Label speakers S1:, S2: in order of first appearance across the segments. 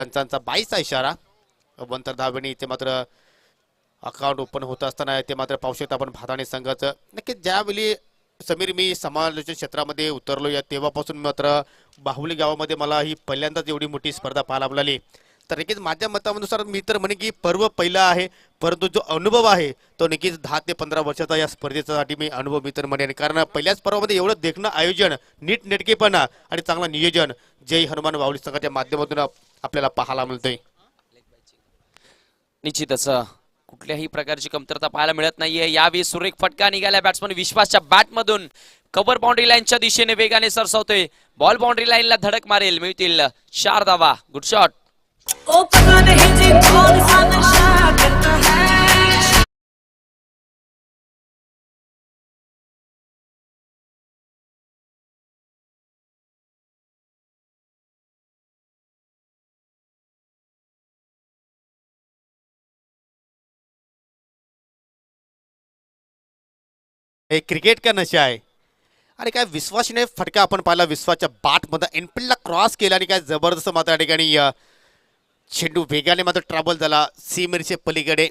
S1: पंचांचा 22चा इशारा. नंतर धावेने इथे मात्र अकाउंट ओपन होत असताना ते मात्र पाहू शकता आपण भादाणे संघाचं. नक्कीच ज्यावेळी समीर मी समालोचन क्षेत्रामध्ये उतरलो या तेव्हापासून मात्र बाहुली गावामध्ये मला ही पहिल्यांदाच एवढी मोठी स्पर्धा पाहायला मिळाली. तर नक्कीच माझ्या मतानुसार मी तर म्हणे की पर्व पहिला आहे, परंतु जो अनुभव आहे तो नक्कीच 10 ते 15 वर्षाचा या स्पर्धेसाठी मी अनुभव मी तर म्हणेन. कारण पहिल्याच पर्वामध्ये एवढं देखणं आयोजन, नीट नेटकेपणा आणि चांगलं नियोजन जय हनुमान बाहुली संघाच्या माध्यमातून आपल्याला पाहायला मिळतंय.
S2: निश्चितच कुठल्याही प्रकारची कमतरता पाहायला मिळत नाहीये. यावेळी सुरेख फटका निघाला बॅट्समन विश्वासच्या बॅटमधून. कव्हर बाउंड्री लाईनच्या दिशेने वेगाने सरसावतोय. बॉल बाउंड्री लाईनला धडक मारेल. मिळतील 4 धावा. Good shot.
S1: हे क्रिकेट का नशा आहे. आणि काय विश्वासने फटका आपण पाहिला विश्वासच्या बाटमध्ये एनफिल्डला क्रॉस केला आणि काय जबरदस्त मात्र या ठिकाणी चेंडू वेगाने मात्र ट्रॅव्हल झाला सीमेरीच्या पलीकडे.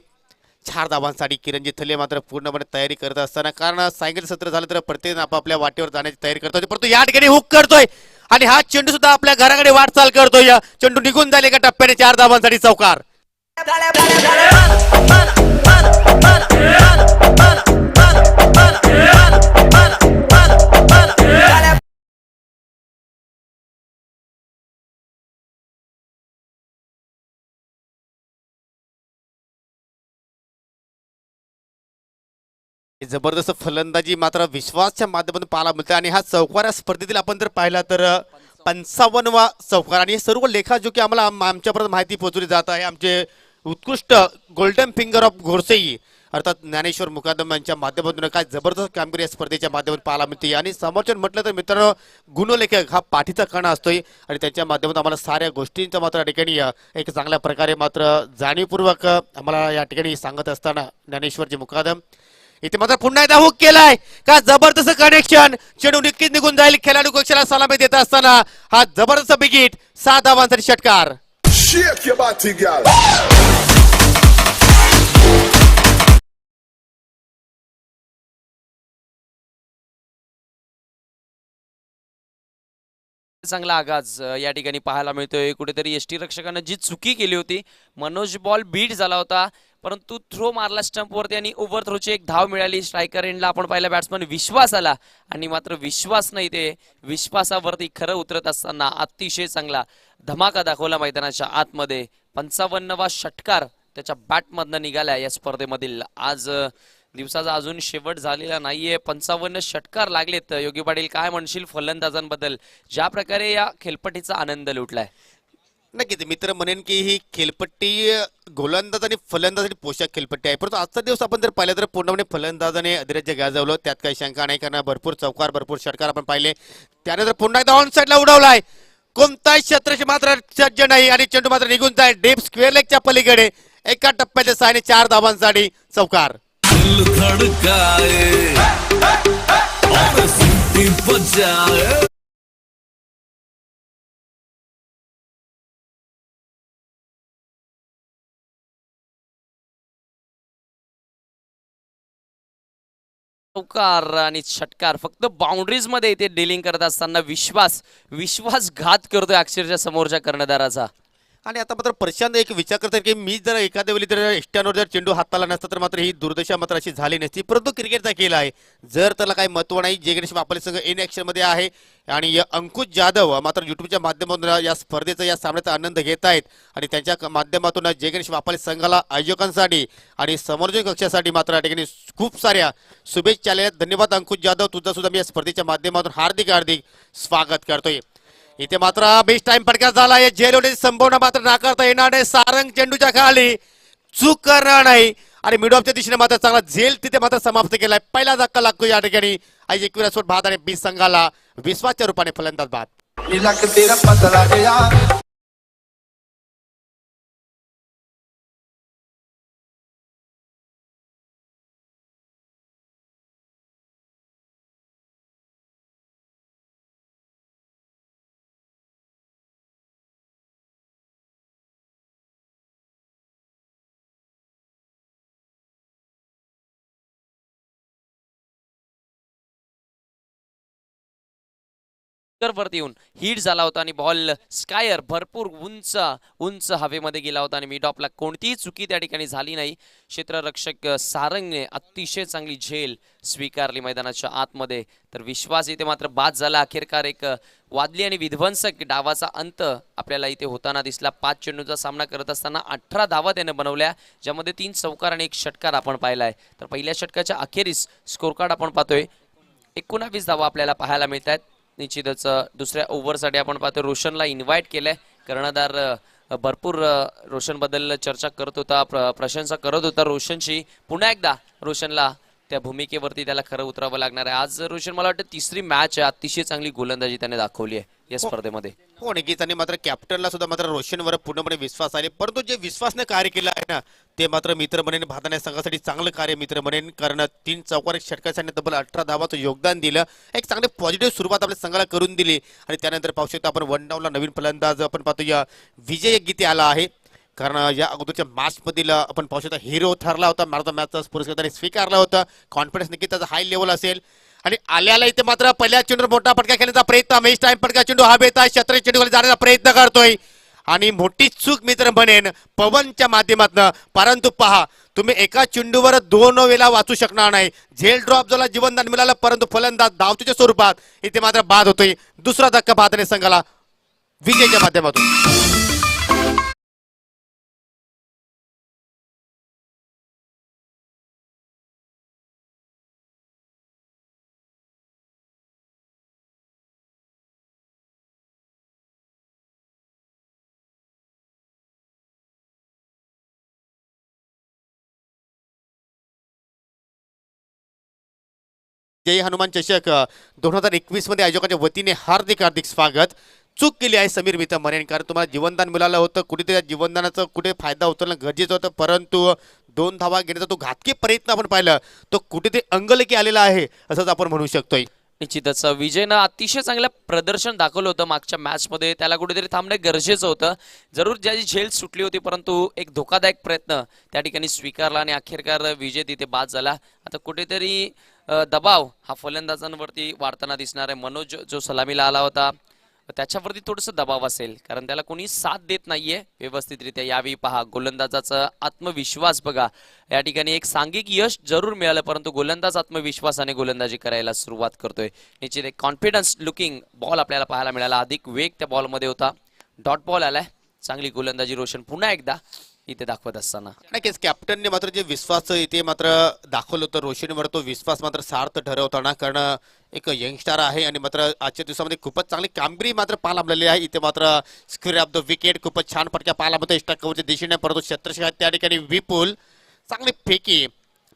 S1: 4 धावांसाठी किरणजी थले मात्र पूर्णपणे तयारी करत असताना, कारण सायंकाळी सत्र झालं तर प्रत्येक आपापल्या वाटेवर जाण्याची तयारी करतोय, परंतु या ठिकाणी हुक करतोय आणि हा चेंडू सुद्धा आपल्या घराकडे वाटचाल करतोय. चेंडू निघून जाईल एका टप्प्याने. 4 धावांसाठी चौकार. जबरदस्त फलंदाजी मात्र विश्वासच्या माध्यमातून पाहायला मिळते आणि हा चौकारा स्पर्धेतील आपण जर पाहिला तर 55वा चौकार. आणि हे सर्व लेखाजोखी आम्हाला आमच्यापर्यंत माहिती पोहोचवली जात आहे. आमचे उत्कृष्ट गोल्डन फिंगर ऑफ घोडसेई अर्थात ज्ञानेश्वर मुकादम यांच्या माध्यमातून काय जबरदस्त कामगिरी या स्पर्धेच्या माध्यमातून पाहायला मिळते. आणि समोरच्या म्हटलं तर मित्रांनो गुणलेखक हा पाठीचा कणा असतोय आणि त्यांच्या माध्यमातून आम्हाला साऱ्या गोष्टींचा मात्र या ठिकाणी एक चांगल्या प्रकारे मात्र जाणीवपूर्वक आम्हाला या ठिकाणी सांगत असताना ज्ञानेश्वरजी मुकादम इथे मात्र पुन्हा एकदा हुक केलाय. का जबरदस्त कनेक्शन. चेंडू नक्कीच निघून जाईल. खेळाडू कक्षाला सलामी देत असताना हा जबरदस्त बिगिट. 7 धावांसाठी षटकार.
S2: चांगला आगाज या ठिकाणी पाहायला मिळतोय. कुठेतरी एसटी रक्षकानं जी चुकी केली होती, मनोज बॉल बीट झाला होता, परंतु थ्रो मारला स्टंपवरती आणि ओव्हर थ्रोची एक धाव मिळाली. स्ट्रायकर एंडला आपण पाहिला बॅट्समन विश्वास आला आणि मात्र विश्वास नाही ते विश्वासावरती खरं उतरत असताना अतिशय चांगला धमाका दाखवला मैदानाच्या आतमध्ये. 55वा षटकार त्याच्या बॅटमधनं निघाला या स्पर्धेमधील. आज दिवसाचा अजून शेवट झालेला नाहीये. 55 षटकार लागलेत. योगी पाटील काय म्हणशील फलंदाजांबद्दल, ज्या प्रकारे या खेळपट्टीचा आनंद लुटलाय?
S1: नक्कीच मित्र म्हणेन की ही खेळपट्टी गोलंदाज आणि फलंदाजासाठी पोशाख खेळपट्टी आहे, परंतु आजचा दिवस आपण जर पाहिलं तर पूर्णपणे फलंदाजाने अधिराज्य गाजवलं, त्यात काही शंका नाही. कारण भरपूर चौकार भरपूर षटकार आपण पाहिले. त्यानंतर पुन्हा एकदा ऑन साईडला उडवलाय. कोणताही क्षेत्राची मात्र सज्ज नाही आणि चेंडू मात्र निघून जाईल डीप स्क्वेअर लेगच्या पलीकडे. एका टप्प्याच्या सहाय्याने 4 धावांसाठी चौकार.
S2: चौकार आणि षटकार फक्त बाउंड्रीज मध्ये ते डिलिंग करत असताना विश्वासघात करतोय अक्षरशः समोरच्या कर्णधाराचा.
S1: आणि आता मात्र प्रशांत एक विचार करतात की मी जर एखाद्या वेळी जर स्टँडवर जर चेंडू हाताला नसता तर मात्र ही दुर्दशा मात्र अशी झाली नसती, परंतु क्रिकेटचा खेळ आहे. जर त्याला काही महत्व नाही. जय गणेश आपल्या संघ इन ऍक्शन मध्ये आहे आणि अंकुश जाधव मात्र युट्यूबच्या माध्यमातून या स्पर्धेचा या सामन्याचा आनंद घेत आहेत आणि त्यांच्या माध्यमातून जय गणेश आपल्या संघाला आयोजकांसाठी आणि समोरच्या कक्षासाठी मात्र या ठिकाणी खूप साऱ्या शुभेच्छा आल्या. धन्यवाद अंकुश जाधव, तुझा सुद्धा मी या स्पर्धेच्या माध्यमातून हार्दिक हार्दिक स्वागत करतोय. इथे मात्र बेस्ट टाइम फटका झाला. या जेल संभावना मात्र नाकारता येणार नाही. सारंग चेंडूच्या खाली चूक करणार नाही आणि मिड ऑफच्या दिशेने मात्र चांगला झेल तिथे मात्र समाप्त केलाय. पहिला धक्का लागतो या ठिकाणी आज 21 भात आणि 20 संघाला विश्वासच्या रूपाने फलंदाज बाद.
S2: वरती येऊन हिट झाला होता आणि बॉल स्कायर भरपूर उंच उंच हवेमध्ये गेला होता आणि मिड ऑफला कोणतीही चुकी त्या ठिकाणी झाली नाही. क्षेत्ररक्षक सारंगने अतिशय चांगली झेल स्वीकारली मैदानाच्या आतमध्ये. तर विश्वास इथे मात्र बाद झाला. अखेरकार एक वादली आणि विध्वंसक डावाचा अंत आपल्याला इथे होताना दिसला. 5 चेंडूचा सामना करत असताना 18 धावा त्याने बनवल्या, ज्यामध्ये 3 चौकार आणि 1 षटकार आपण पाहिलाय. तर पहिल्या षटकाच्या अखेरीस स्कोर कार्ड आपण पाहतोय 19 धावा आपल्याला पाहायला मिळत आहेत. निश्चितच दुसऱ्या ओव्हरसाठी आपण पाहतो रोशनला इन्व्हाइट केलंय. कर्णधार भरपूर रोशनबद्दल चर्चा करत होता, प्रशंसा करत होता रोशनची. पुन्हा एकदा रोशनला त्या भूमिकेवरती त्याला खरं उतरावं लागणार आहे. आज रोशन मला वाटतं तिसरी मॅच आहे, अतिशय चांगली गोलंदाजी त्याने दाखवली आहे या स्पर्धेमध्ये.
S1: हो नक्कीच. आणि मात्र कॅप्टनला सुद्धा मात्र रोशनवर पूर्णपणे विश्वास आहे, परंतु जे विश्वासने कार्य केलं आहे ना ते मात्र मित्र म्हणेन भादाने संघासाठी चांगलं कार्य मित्र म्हणेन. कारण 3 चौकार 1 षटकासाठी तब्बल 18 धावाचं योगदान दिलं. एक चांगली पॉझिटिव्ह सुरुवात आपल्या संघाला करून दिली. आणि त्यानंतर पाहू शकतो आपण 1 डाऊनला नवीन फलंदाज आपण पाहतो या विजय गीते आला आहे. कारण या अगोदरच्या मॅचमधील आपण पाहू शकता हिरो ठरला होता, मॅनचा मॅचचा पुरस्कार त्याने स्वीकारला होता. कॉन्फिडन्स नक्की त्याचा हाय लेवल असेल. आणि आल्याला इथे मात्र पहिल्या चेंडूवर मोठा फटका खेळण्याचा प्रयत्न, मेच टाइम फटका चेंडू हा बेता शतरंज चेंडूखाली जाण्याचा प्रयत्न करतोय आणि मोठी चूक मित्र म्हणेन पवनच्या माध्यमातून. परंतु पहा तुम्ही एका चेंडूवर 2 वेळा वाचू शकणार नाही. झेल ड्रॉप झाला, जीवनदान मिळालं, परंतु फलंदाज धावचीच्या स्वरूपात इथे मात्र बाद होतोय. दुसरा धक्का भादाने संघाला विजयच्या माध्यमातून. जय हनुमान चषक 2021 मध्ये आयोजकांच्या वतीने हार्दिक हार्दिक स्वागत. चूक केली आहे समीर मित्र म्हणेन, कारण तुम्हाला जीवनदान मिळालं होतं, कुठेतरी त्या जीवनदानाचा कुठे फायदा उचलणं गरजेचं होतं, परंतु 2 धावा घेण्याचा तो घातकी प्रयत्न आपण पाहिला तो कुठेतरी अंगलकी आलेला आहे असंच आपण म्हणू शकतोय.
S2: निश्चितच विजयनं अतिशय चांगलं प्रदर्शन दाखवलं होतं मागच्या मॅचमध्ये. त्याला कुठेतरी थांबणं गरजेचं होतं. जरूर ज्याची झेल सुटली होती, परंतु एक धोकादायक प्रयत्न त्या ठिकाणी स्वीकारला आणि अखेरकार विजय तिथे बाद झाला. आता कुठेतरी दबाव हा फलंदाजांवरती वाढताना दिसणार आहे. मनोज जो सलामीला आला होता त्याच्यावरती थोडंसं दबाव असेल, कारण त्याला कोणी साथ देत नाहीये व्यवस्थितरित्या. यावेळी पहा गोलंदाजाचा आत्मविश्वास बघा. या ठिकाणी एक सांघिक यश जरूर मिळालं, परंतु गोलंदाज आत्मविश्वासाने गोलंदाजी करायला सुरुवात करतोय. निश्चित एक कॉन्फिडन्स लुकिंग बॉल आपल्याला पाहायला मिळाला. अधिक वेग त्या बॉलमध्ये होता. डॉट बॉल आलाय. चांगली गोलंदाजी रोशन पुन्हा एकदा इथे दाखवत असताना.
S1: नक्कीच कॅप्टनने मात्र जे विश्वास इथे मात्र दाखवलं होतं रोशनवर, तो विश्वास मात्र सार्थ ठरवताना. कारण एक यंगस्टार आहे आणि मात्र आजच्या दिवसामध्ये खूपच चांगली कामगिरी मात्र पाहायला मिळाली आहे. इथे मात्र स्क्वेअर ऑफ द विकेट खूपच छान फटक्या पाहायला मिळतो इष्टाकवरच्या दिशेने, परंतु क्षेत्ररक्षक त्या ठिकाणी विपुल चांगली फेकी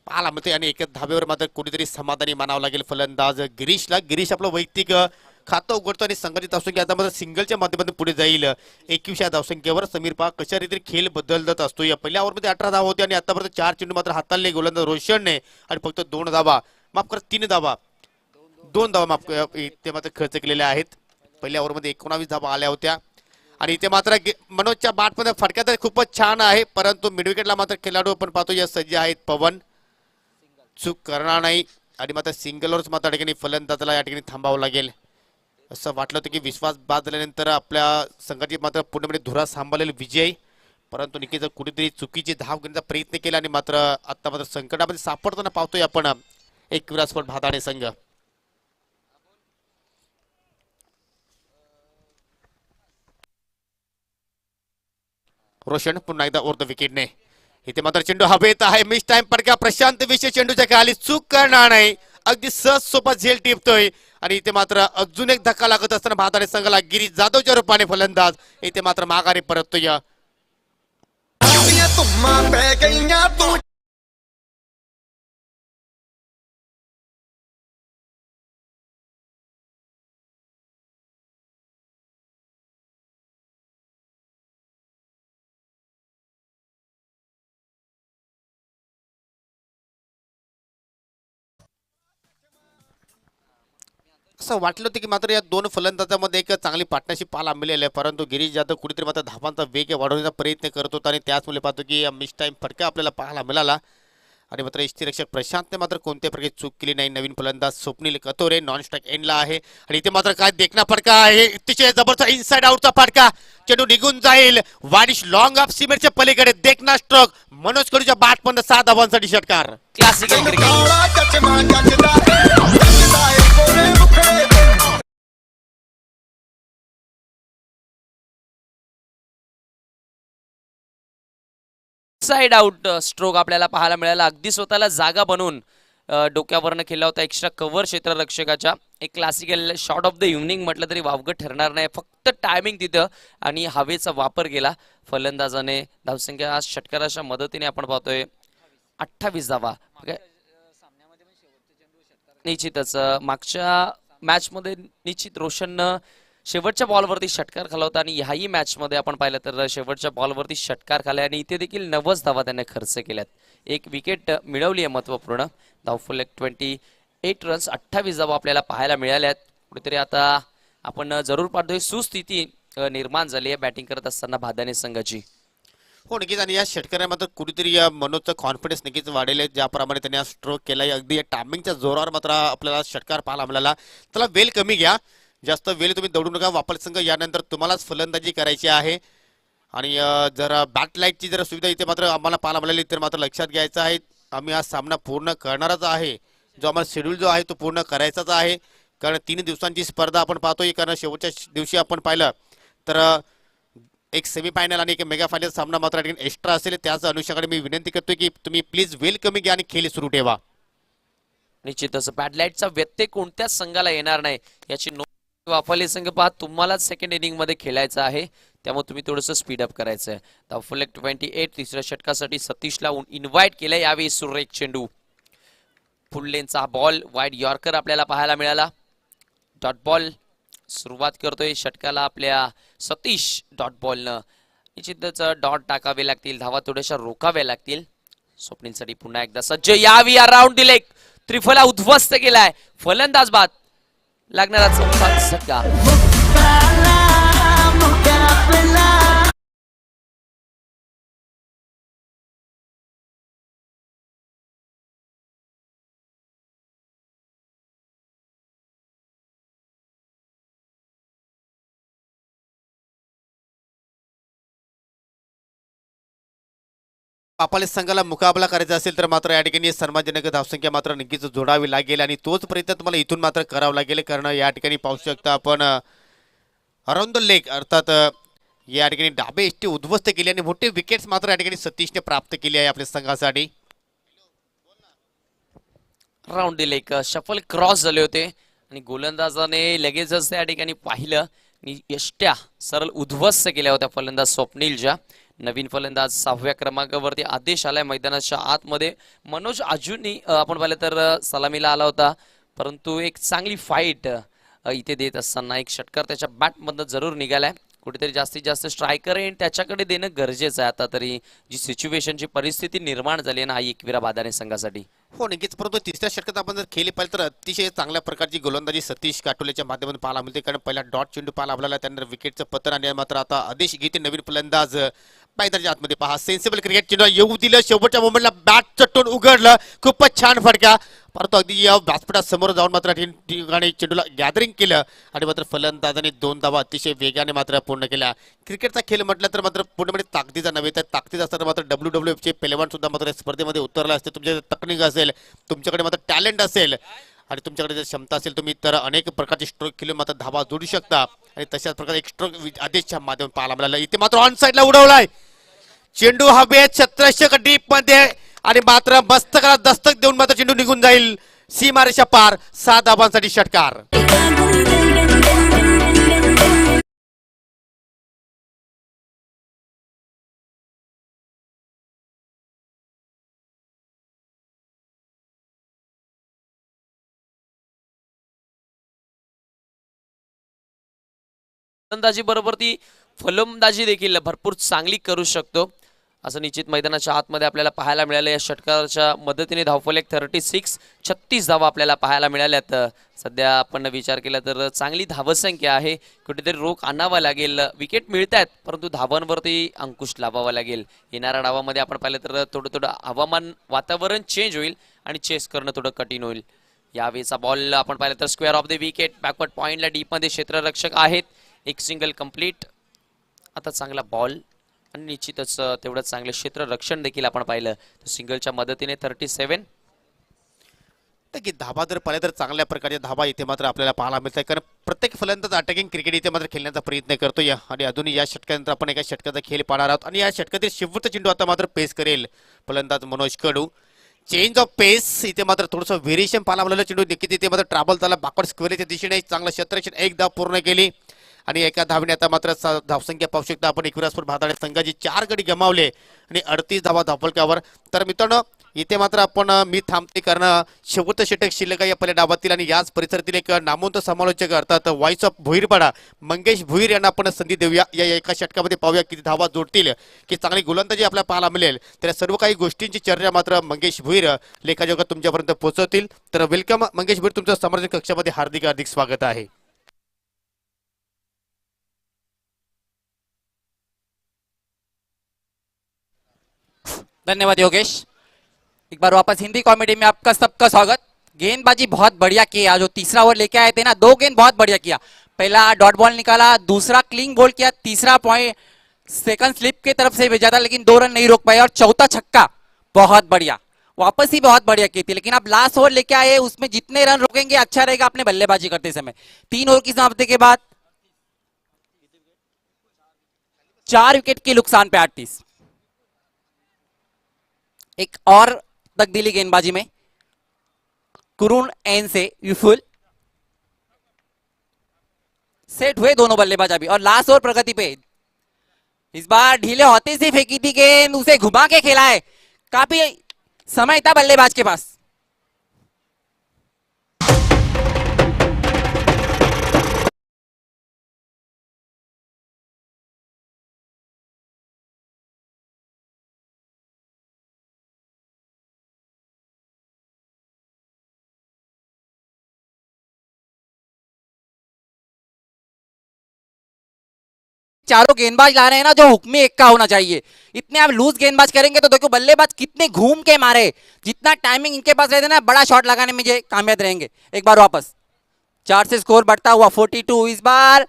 S1: पाहायला मिळते. आणि एकच धाब्यावर मात्र कुठेतरी समाधानी मानावं लागेल फलंदाज गिरीशला. गिरीश आपलं वैयक्तिक खातं उघडतो आणि संघटित धावसंख्या आता मात्र सिंगलच्या माध्यमातून पुढे जाईल. 21व्या धावसंख्येवर समीर पहा कशा रीतीने खेळ बदलत असतो. या पहिल्या ओव्हरमध्ये 18 धावा होते आणि आतापर्यंत 4 चेंडू मात्र हाताळले गोलंदाज रोशनने आणि फक्त 2 धावा माफ करा 3 धावा 2 धावा माफ ते मात्र खर्च केलेल्या आहेत. पहिल्या ओव्हरमध्ये 19 धावा आल्या होत्या. आणि इथे मात्र मनोजच्या बॅटमध्ये फटक्या तर खूपच छान आहे, परंतु मिडविकेटला मात्र खेळाडू आपण पाहतो या सज्ज आहेत. पवन चूक करणार नाही आणि मात्र सिंगलवरच मात्र ठिकाणी फलंदाजाला या ठिकाणी थांबावं लागेल. असं वाटलं होतं की विश्वास बाद झाल्यानंतर आपल्या संघाची मात्र पूर्णपणे धुरा सांभाळलेला विजय, परंतु निकीच कुठेतरी चुकीची धाव घेण्याचा प्रयत्न केला आणि मात्र आता मात्र संकटामध्ये सापडताना पाहतोय आपण एक विरासपट भादाणे संघ. रोशन पुन्हा एकदा ओव्हर द विकेटने. इथे मात्र चेंडू हवेत आहे. मिस टाइम पडका प्रशांत विषय चेंडूच्या खाली चूक करणार नाही. अगदी सहज सोपा झेल टिपतोय आणि इथे मात्र अजून एक धक्का लागत असताना भादाणे संघाला गिरीश जाधवच्या रूपाने फलंदाज इथे मात्र माघारी परततोय. असं वाटलं होतं की मात्र या 2 फलंदाजामध्ये एक चांगली पार्टनरशिप पाहायला मिळाली आहे, परंतु गिरीश जाधव कुठेतरी मात्र धावांचा वेग वाढवण्याचा प्रयत्न करत होता आणि त्याचमुळे पाहतो की मिस टाइम फटका आपल्याला पाहायला मिळाला. आणि मात्र यष्टीरक्षक प्रशांतने मात्र कोणत्या प्रकारे चूक केली नाही. नवीन फलंदाज स्वप्नील कतोरे नॉन स्ट्राईक एंडला आहे आणि इथे मात्र काय देखना फटका आहे, अतिशय जबरदस्त इनसाइड आउटचा फटका. चेंडू निघून जाईल वानिश लॉंग ऑफ सिमेंटच्या पलीकडे. देखना स्ट्रोक मनोज कडूच्या बॅट पण 6 धावांसाठी षटकार.
S2: Classical cricket. Side out stroke आपल्याला पाहायला मिळाला. अगदी स्वतःला जागा बनवून डोक्यावरनं केला होता एक्स्ट्रा कव्हर क्षेत्ररक्षकाच्या. एक classical shot of the evening म्हटलं तरी वावगं ठरणार नाही. फक्त टायमिंग तिथं आणि हवेचा वापर केला फलंदाजाने. धावसंख्या षटकाराच्या मदतीने आपण पाहतोय 28 धावा. निश्चितच मागच्या मॅच मध्ये निश्चित रोशननं शेवटच्या बॉलवरती षटकार खाला होता आणि ह्याही मॅच मध्ये आपण पाहिलं तर शेवटच्या बॉलवरती षटकार खाल्ला आणि इथे देखील 90 धावा त्याने खर्च केल्यात. एक विकेट मिळवली आहे महत्वपूर्ण. धावफलक 28 रन्स 28 धावा आपल्याला पाहायला मिळाल्यात. कुठेतरी आता आपण जरूर पाहतोय सुस्थिती निर्माण झाली आहे बॅटिंग करत असताना भादाने संघाची.
S1: हो नक्कीच. आणि या षटकारामध्ये कुठेतरी या मनोजचा कॉन्फिडन्स नक्कीच वाढेल आहे. ज्याप्रमाणे त्याने स्ट्रोक केलाय अगदी टायमिंगच्या जोरावर मात्र आपल्याला षटकार पाहायला मिळाला. त्याला वेल कमी घ्या, जास्त वेळ तुम्ही दौडू नका. वापर संघ यानंतर तुम्हालाच फलंदाजी करायची आहे आणि जर बॅट लाईटची जर सुविधा इथे मात्र आम्हाला पाहायला मिळाली तर मात्र लक्षात घ्यायचं आहे. आम्ही हा सामना पूर्ण करणारच आहे. जो आम्हाला शेड्यूल जो आहे तो पूर्ण करायचाच आहे. कारण 3 दिवसांची स्पर्धा आपण पाहतोय. कारण शेवटच्या दिवशी आपण पाहिलं तर एक सेमीफायनल आणि एक मेगा फायनल सामना मात्र एक्स्ट्रा असेल. त्याच अनुषंगाने मी विनंती करतोय की तुम्ही प्लीज वेल कमी घ्या आणि खेळ सुरू ठेवा.
S2: निश्चितच बॅटलाईटचा व्यत्यय कोणत्याच संघाला येणार नाही याची नोंद वापरली. संघ पहा तुम्हाला सेकंड इनिंग मध्ये खेळायचं आहे त्यामुळे तुम्ही थोडंसं स्पीड अप करायचं आहे. धावफलक 28 तिसऱ्या षटकासाठी सतीशला इन्व्हाइट केलंय. यावेळी सुरेख चेंडू फुल लेनचा बॉल वाईड यॉर्कर आपल्याला पाहायला मिळाला. डॉट बॉल सुरुवात करतोय षटकाला आपल्या सतीश डॉट बॉलनं. निश्चितच डॉट टाकावे लागतील, धावा थोड्याशा रोखाव्या लागतील. स्वप्नीलसाठी पुन्हा एकदा सज्ज. यावी अराउंड द लेग त्रिफला उद्ध्वस्त केलाय फलंदाज बाद. लागणारा चौथा झटका.
S1: आपल्या संघाला मुकाबला करायचा असेल तर मात्र या ठिकाणी सर्वजनक धावसंख्या मात्र नक्कीच जोडावी लागेल आणि तोच प्रयत्न तुम्हाला इथून मात्र करावा लागेल. कारण या ठिकाणी पाहू शकता आपण अराउंड द लेग अर्थात या ठिकाणी डाबे इष्टे उद्ध्वस्त केले आणि मोठे विकेट्स मात्र या ठिकाणी सतीशने प्राप्त केले आहे आपल्या संघासाठी.
S2: राऊंड दिले एक शफल क्रॉस झाले होते आणि गोलंदाजाने लगेचच त्या ठिकाणी पाहिलं आणि यष्ट्या सरळ उद्ध्वस्त केल्या होत्या फलंदाज स्वप्नीलच्या. नवीन फलंदाज 6व्या क्रमांकावरती आदेश आलाय मैदानाच्या आतमध्ये. मनोज अजूनही आपण पाहिलं तर सलामीला आला होता परंतु एक चांगली फाईट इथे देत असताना एक षटकार त्याच्या बॅटमधनं जरूर निघालाय. कुठेतरी जास्तीत जास्त स्ट्रायकर आहे त्याच्याकडे देणं गरजेचं आहे. आता तरी जी सिच्युएशनची परिस्थिती निर्माण झाली आहे ना आई एकविरा बादाने संघासाठी.
S1: हो नक्कीच. परंतु तिसऱ्या षटकात आपण जर खेळले पाहिजे तर अतिशय चांगल्या प्रकारची गोलंदाजी सतीश काटोलेच्या माध्यमातून पाहायला मिळते. कारण पहिला डॉट चेंडू पाहायला आपल्याला त्यानंतर विकेटचं पतन आणि मात्र आता आदेश घेते नवीन फलंदाज मैदानाच्या आतमध्ये. पहा सेन्सिबल क्रिकेट चेंडू येऊ दिलं. शेवटच्या मोमेंटला बॅट चटून उघडलं. खूपच छान फटका. परंतु अगदी या व्यासपीठासमोर जाऊन मात्र ठिकाणी चेंडूला गॅदरिंग केलं आणि मात्र फलंदाजाने 2 धावा अतिशय वेगाने मात्र पूर्ण केल्या. क्रिकेटचा खेळ म्हटलं तर मात्र पूर्णपणे ताकदीचा नव्हे तर ताकदीत असताना मात्र WWF चे पहिलवान सुद्धा मात्र स्पर्धेमध्ये उतरला असते. तुमचे तकनीक असेल, तुमच्याकडे मात्र टॅलेंट असेल आणि तुमच्याकडे जर क्षमता असेल तुम्ही तर अनेक प्रकारचे स्ट्रोक खेळून मात्र धावा जोडू शकता. आणि तशाच प्रकारे एक स्ट्रोक आदेशच्या माध्यमातून पाहायला मिळाला. इथे मात्र ऑन साईडला उडवलाय चेंडू हवेत क्षेत्ररक्षक डीप मध्ये आणि मात्र मस्तकाला दस्तक देऊन मात्र चेंडू निघून जाईल सीमारेषा पार. 6 धावांसाठी षटकार.
S2: फलंदाजी बरोबर ती फलंदाजी देखील भरपूर चांगली करू शकतो. असं निश्चित मैदानाच्या आतमध्ये आपल्याला पाहायला मिळालं. या षटकाराच्या मदतीने धावफलक 36 धावा आपल्याला पाहायला मिळाल्यात. सध्या आपण विचार केला तर चांगली धावसंख्या आहे. कुठेतरी रोख आणावा लागेल. विकेट मिळत आहेत परंतु धावांवरती अंकुश लावावा लागेल. येणाऱ्या डावामध्ये आपण पाहिलं तर थोडं हवामान वातावरण चेंज होईल आणि चेस करणं थोडं कठीण होईल. यावेळेचा बॉल आपण पाहिलं तर square of the wicket, backward पॉइंटला डीपमध्ये क्षेत्ररक्षक आहेत. एक सिंगल कंप्लीट. आता चांगला बॉल आणि निश्चितच तेवढंच चांगलं क्षेत्ररक्षण देखील आपण पाहिलं. सिंगलच्या मदतीने 37.
S1: की धाबा जर पाहिल्या तर चांगल्या प्रकारच्या धाबा इथे मात्र आपल्याला पाहायला मिळत आहे, कारण प्रत्येक फलंदाज अटॅकिंग क्रिकेट इथे मात्र खेळण्याचा प्रयत्न करतोय. आणि अजूनही या षटकानंतर आपण एका षटकाचा खेळ पाहणार आहोत आणि या षटकातील शेवटचा चेंडू आता मात्र पेस करेल फलंदाज मनोज कडू. चेंज ऑफ पेस इथे मात्र थोडंसं व्हेरिएशन पाहायला मिळालं. चेंडू नक्कीच इथे मात्र ट्रॅव्हल झाला बॅकवर्ड स्क्वेअरच्या दिशेने. चांगलं क्षेत्ररक्षण, एक धाव पूर्ण केली आणि एका धावने आता मात्र धावसंख्या पाहू शकता आपण. एकविराजपूर भादाडे संघाची 4 गडी गमावले आणि 38 धावा धावफलकावर. तर मित्रांनो इथे मात्र आपण मी थांबते, कारण शेवटचं षटक शिल्लक आहे या पहिल्या डावातील आणि याच परिसरातील एक नामवंत समालोचक अर्थात व्हॉइस ऑफ भुईरपाडा मंगेश भुईर यांना आपण संधी देऊया. या एका षटकामध्ये पाहूया किती धावा जोडतील, की चांगली गोलंदाजी आपल्याला पाहायला मिळेल. तर सर्व काही गोष्टींची चर्चा मात्र मंगेश भुईर लेखाजोखात तुमच्यापर्यंत पोहोचवतील. तर वेलकम मंगेश भुईर, तुमचं समर्थन कक्षामध्ये हार्दिक हार्दिक स्वागत आहे.
S3: धन्यवाद योगेश। एक बार वापस हिंदी कॉमेडी में आपका सबका स्वागत। गेंदबाजी बहुत बढ़िया किया, जो तीसरा ओवर लेके आए थे ना, 2 गेंद बहुत बढ़िया किया। पहला डॉट बॉल निकाला, दूसरा क्लीन बॉल किया, तीसरा पॉइंट सेकंड स्लिप के तरफ से भेजा था लेकिन 2 रन नहीं रोक पाए, और चौथा छक्का बहुत बढ़िया, वापस ही बहुत बढ़िया की थी। लेकिन आप लास्ट ओवर लेके आए, उसमें जितने रन रोकेंगे अच्छा रहेगा अपने बल्लेबाजी करते समय। 3 ओवर की समाप्ति के बाद 4 विकेट के नुकसान पे 38। एक और तब्दीली गेंदबाजी में कुरुण एन से विपुल सेट हुए दोनों बल्लेबाज अभी, और लास्ट ओवर प्रगति पे इस बार ढीले होते से फेंकी थी गेंद, उसे घुमा के खेला है, काफी समय था बल्लेबाज के पास। चारों गेंदबाज ला रहे हैं ना, जो हुक्मी एक का होना चाहिए। इतने आप लूज गेंदबाज करेंगे तो देखो बल्लेबाज कितने घूम के मारे, जितना टाइमिंग इनके पास रहते ना, बड़ा शॉट लगाने में ये कामयाब रहेंगे। एक बार वापस 4 से स्कोर बढ़ता हुआ 42। इस बार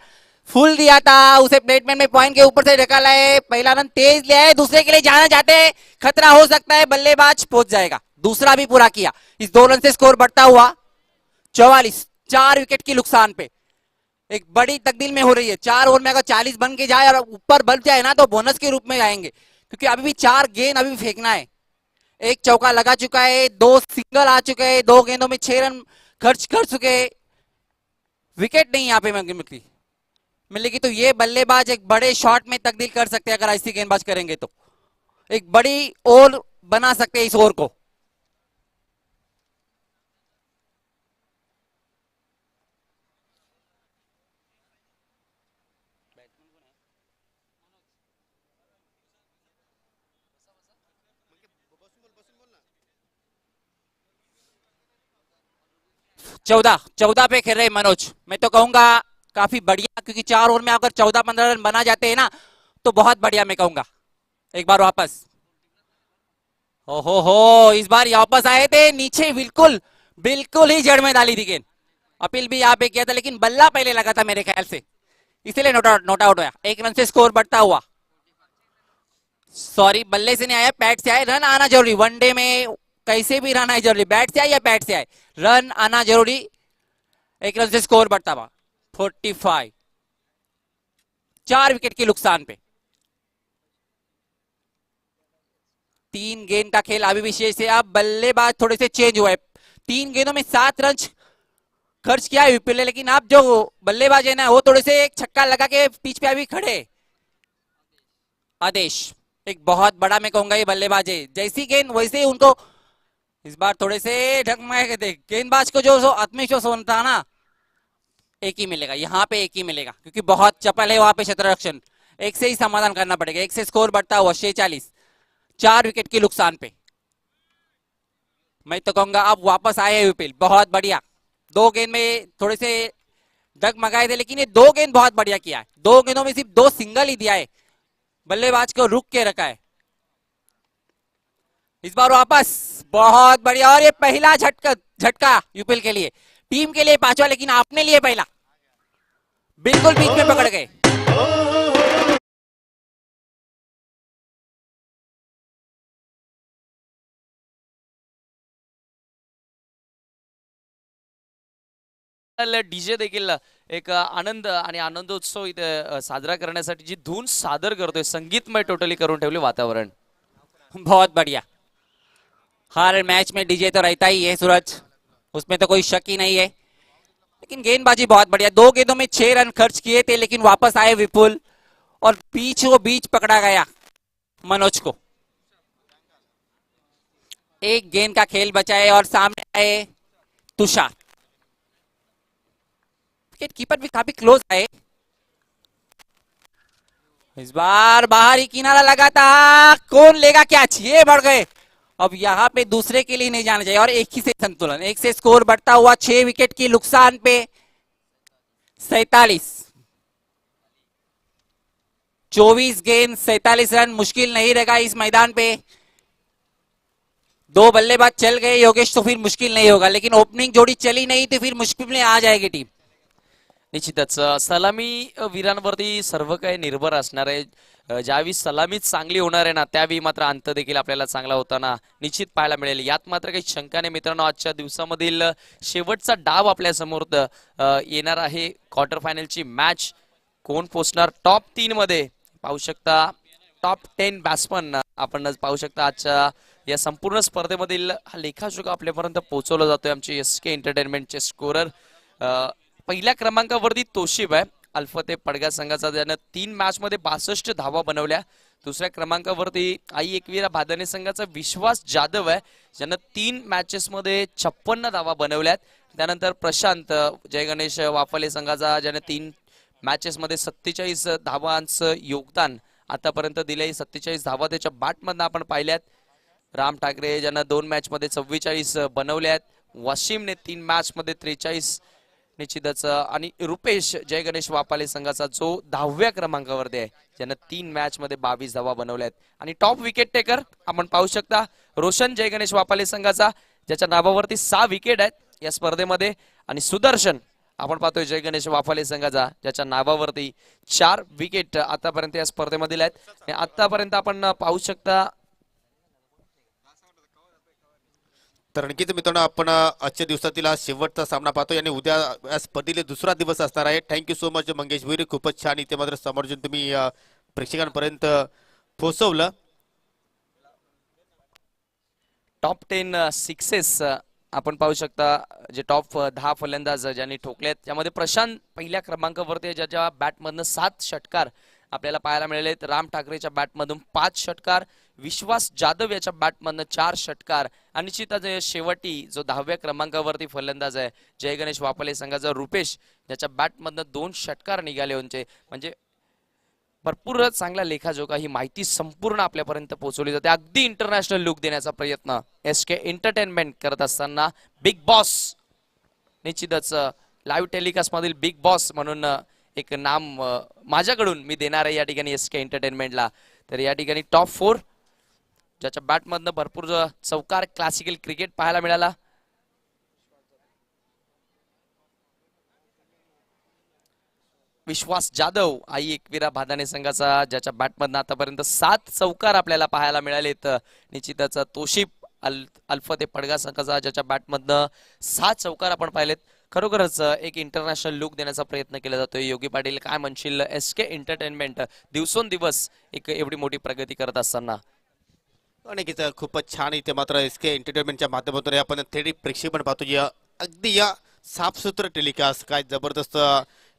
S3: फुल दिया था, उसे प्लेटमैन में पॉइंट के ऊपर से निकाला है। पहला रन तेज लिया है, दूसरे के लिए जाना चाहते हैं, खतरा हो सकता है, बल्लेबाज पहुंच जाएगा। दूसरा भी पूरा किया, इस 2 रन से स्कोर बढ़ता हुआ 44। 4 विकेट के नुकसान पे एक बड़ी तब्दील में हो रही है। 4 ओवर में अगर 40 बन के जाए और ऊपर बढ़ जाए ना, तो बोनस के रूप में आएंगे, क्योंकि अभी भी 4 गेंद अभी भी फेंकना है। एक चौका लगा चुका है, 2 सिंगल आ चुके हैं, 2 गेंदों में 6 रन खर्च कर चुके हैं। विकेट नहीं यहाँ पे मिलेगी, तो ये बल्लेबाज एक बड़े शॉट में तब्दील कर सकते हैं। अगर ऐसी गेंदबाज करेंगे तो एक बड़ी ओवर बना सकते हैं इस ओवर को। चौदह पे खेल रहे मनोज, मैं तो कहूंगा काफी बढ़िया, क्योंकि 4 ओवर में अगर 14-15 रन बना जाते हैं ना, तो बहुत बढ़िया मैं कहूंगा। एक बार वापस, हो इस बार वापस आए थे नीचे, बिल्कुल बिल्कुल ही जड़ में डाली थी गेंद। अपील भी यहाँ पे किया था, लेकिन बल्ला पहले लगा था मेरे ख्याल से, इसलिए नोट आउट हुआ। 1 रन से स्कोर बढ़ता हुआ, सॉरी बल्ले से नहीं आया, पैट से आए। रन आना जरूरी, वनडे में कैसे भी रन आए जरूरी, बैट से आए या पैट से आए, रन आना जरूरी। 1 रन से स्कोर बढ़ता हुआ 45। 4 विकेट के नुकसान पे 3 गेंद का खेल अभी भी शेष है। अब बल्लेबाज थोड़े से चेंज हुआ है, 3 गेंदों में 7 रन खर्च किया है विपुल ने, लेकिन अब जो बल्लेबाज है ना, वो थोड़े से एक छक्का लगा के पिच पे अभी खड़े। आदेश एक बहुत बड़ा मैं कहूंगा ये बल्लेबाज है, जैसी गेंद वैसे ही उनको इस बार थोड़े से ढकमक दे। गेंदबाज को जो आत्मविश्वास होता ना, एक ही मिलेगा यहाँ पे, एक ही मिलेगा, क्योंकि बहुत चपल है वहां पे क्षेत्ररक्षण। 1 से ही समाधान करना पड़ेगा। 1 से स्कोर बढ़ता हुआ 46। 4 विकेट के नुकसान पे। मैं तो कहूंगा अब वापस आए हैं यूपी, बहुत बढ़िया। 2 गेंद में थोड़े से डगमगाए थे, लेकिन ये 2 गेंद बहुत बढ़िया किया है। 2 गेंदों में सिर्फ 2 सिंगल ही दिया है, बल्लेबाज को रुक के रखा है। इस बार वापस बहुत बढ़िया, और ये पहला झटका यूपीएल के लिए, टीम के लिए 5वां, लेकिन आपने लिए पहला, बिल्कुल बीच में पकड़ गए।
S2: डीजे देखील एक आनंद आणि आनंदोत्सव इथे साजरा करण्यासाठी जी धून सादर करतोय, संगीतमय टोटली करून ठेवले वातावरण।
S3: बहुत बढ़िया। हर मैच में डीजे तो रहता ही है सूरज, उसमें तो कोई शक ही नहीं है, लेकिन गेंदबाजी बहुत बढ़िया। 2 गेंदों में 6 रन खर्च किए थे, लेकिन वापस आए विपुल, और बीचों बीच पकड़ा गया मनोज को। एक गेंद का खेल बचा है, और सामने आए तुषार। विकेट कीपर भी काफी क्लोज आए। इस बार बाहर ही किनारा लगा था, कौन लेगा कैच, ये बढ़ गए। अब यहां पे दूसरे के लिए नहीं जाना चाहिए, और एक ही से संतुलन, एक से स्कोर बढ़ता हुआ 6 विकेट के नुकसान पे 47। 24 गेंद 47 रन, मुश्किल नहीं रहेगा इस मैदान पे। 2 बल्लेबाज चल गए योगेश, तो फिर मुश्किल नहीं होगा, लेकिन ओपनिंग जोड़ी चली नहीं तो फिर मुश्किल में आ जाएगी टीम।
S2: निश्चितच सलामी वीरांवरती सर्व काही निर्भर असणार आहे। ज्यावेळी सलामी चांगली होणार आहे ना, त्यावेळी मात्र अंत देखील आपल्याला चांगला होताना निश्चित पाहायला मिळेल। यात मात्र काही शंका नाही मित्रांनो। आजच्या दिवसामधील शेवटचा डाव आपल्या समोर येणार आहे। क्वार्टर फायनलची मॅच कोण पोहोचणार टॉप 3 मध्ये पाहू शकता। टॉप 10 बॅट्समन आपण पाहू शकता। आजच्या या संपूर्ण स्पर्धेमधील हा लेखाजोखा आपल्यापर्यंत पोहोचवला जातोय आमचे एसके एंटरटेनमेंटचे स्कोरर। पहिल्या क्रमांकावरती तोशिब आहे अल्फते पडगा संघाचा, ज्यानं 3 मॅच मध्ये 62 धावा बनवल्या। दुसऱ्या क्रमांकावरती आई एकवीरा भादाने संघाचा विश्वास जाधव आहे, ज्यानं 3 मॅचेस मध्ये 56 धावा बनवल्यात। त्यानंतर प्रशांत जय गणेश वाफले संघाचा, ज्याने 3 मॅचेस मध्ये 47 धावांचं योगदान आतापर्यंत दिले। 47 धावा त्याच्या बॅटमधनं आपण पाहिल्यात। राम ठाकरे ज्यानं 2 मॅच मध्ये 44 बनवल्यात। वसीमने 3 मॅच मध्ये 43 निश्चितच, आणि रुपेश जय गणेश वापाले संघाचा जो 10व्या क्रमांकावरती आहे, ज्यानं 3 मॅच मध्ये 22 धावा बनवल्यात। आणि टॉप विकेट टेकर आपण पाहू शकता रोशन जय गणेश वापाले संघाचा, ज्याच्या नावावरती 6 विकेट आहेत या स्पर्धेमध्ये। आणि सुदर्शन आपण पाहतोय जय गणेश वाफाले संघाचा, ज्याच्या नावावरती 4 विकेट आतापर्यंत या स्पर्धेमधील आहेत। आतापर्यंत आपण पाहू शकता।
S1: तर आणखीच मित्रांनो आपण आजच्या दिवसातील हा शेवटचा सामना पाहतोय आणि उद्या या स्पर्धेला दुसरा दिवस असणार आहे। Thank you so much Mangesh Bhoir, खूपच छान इथे मात्र समोरून तुम्ही प्रेक्षकांपर्यंत पोहोचवलं।
S2: टॉप 10 सिक्सेस आपण पाहू शकता, जे टॉप 10 फलंदाज ज्यांनी ठोकलेत त्यामध्ये प्रशांत पहिल्या क्रमांकावरती, ज्याच्या बॅटमधनं 7 षटकार आपल्याला पाहायला मिळाले। राम ठाकरेच्या बॅटमधून 5 षटकार, विश्वास जाधव याच्या बॅटमधनं 4 षटकार, आणि निश्चितच शेवटी जो 10व्या क्रमांकावरती फलंदाज आहे जय गणेश वापले संघाचा रुपेश, ज्याच्या बॅटमधनं 2 षटकार निघाले होते। म्हणजे भरपूर चांगला लेखाजोखा, ही माहिती संपूर्ण आपल्यापर्यंत पोहोचवली जाते। अगदी इंटरनॅशनल लुक देण्याचा प्रयत्न एसके एंटरटेनमेंट करत असताना बिग बॉस, निश्चितच लाईव्ह टेलिकास्ट मधील बिग बॉस म्हणून एक नाम माझ्याकडून मी देणार आहे या ठिकाणी एसके एंटरटेनमेंटला। तर या ठिकाणी टॉप 4 ज्याच्या बॅटमधनं भरपूर चौकार क्लासिकल क्रिकेट पाहायला मिळाला। विश्वास जाधव आई एकवीरा भादाने संघाचा, ज्याच्या बॅटमधनं आतापर्यंत 7 चौकार आपल्याला पाहायला मिळालेत। निश्चितच तोशिब अल्फते पडगा संघाचा, ज्याच्या बॅटमधनं 6 चौकार आपण पाहिलेत। खरोखरच एक इंटरनॅशनल लुक देण्याचा प्रयत्न केला जातोय। योगी पाटील काय म्हणशील, एसके एंटरटेनमेंट दिवसोंदिवस एक एवढी मोठी प्रगती करत असताना?
S1: आणि खूपच छान इथे मात्र एसके एंटरटेनमेंटच्या माध्यमातून आपण थेट प्रेक्षेपण पाहतो। या अगदी या साफसुथरं टेलिकास्ट, काय जबरदस्त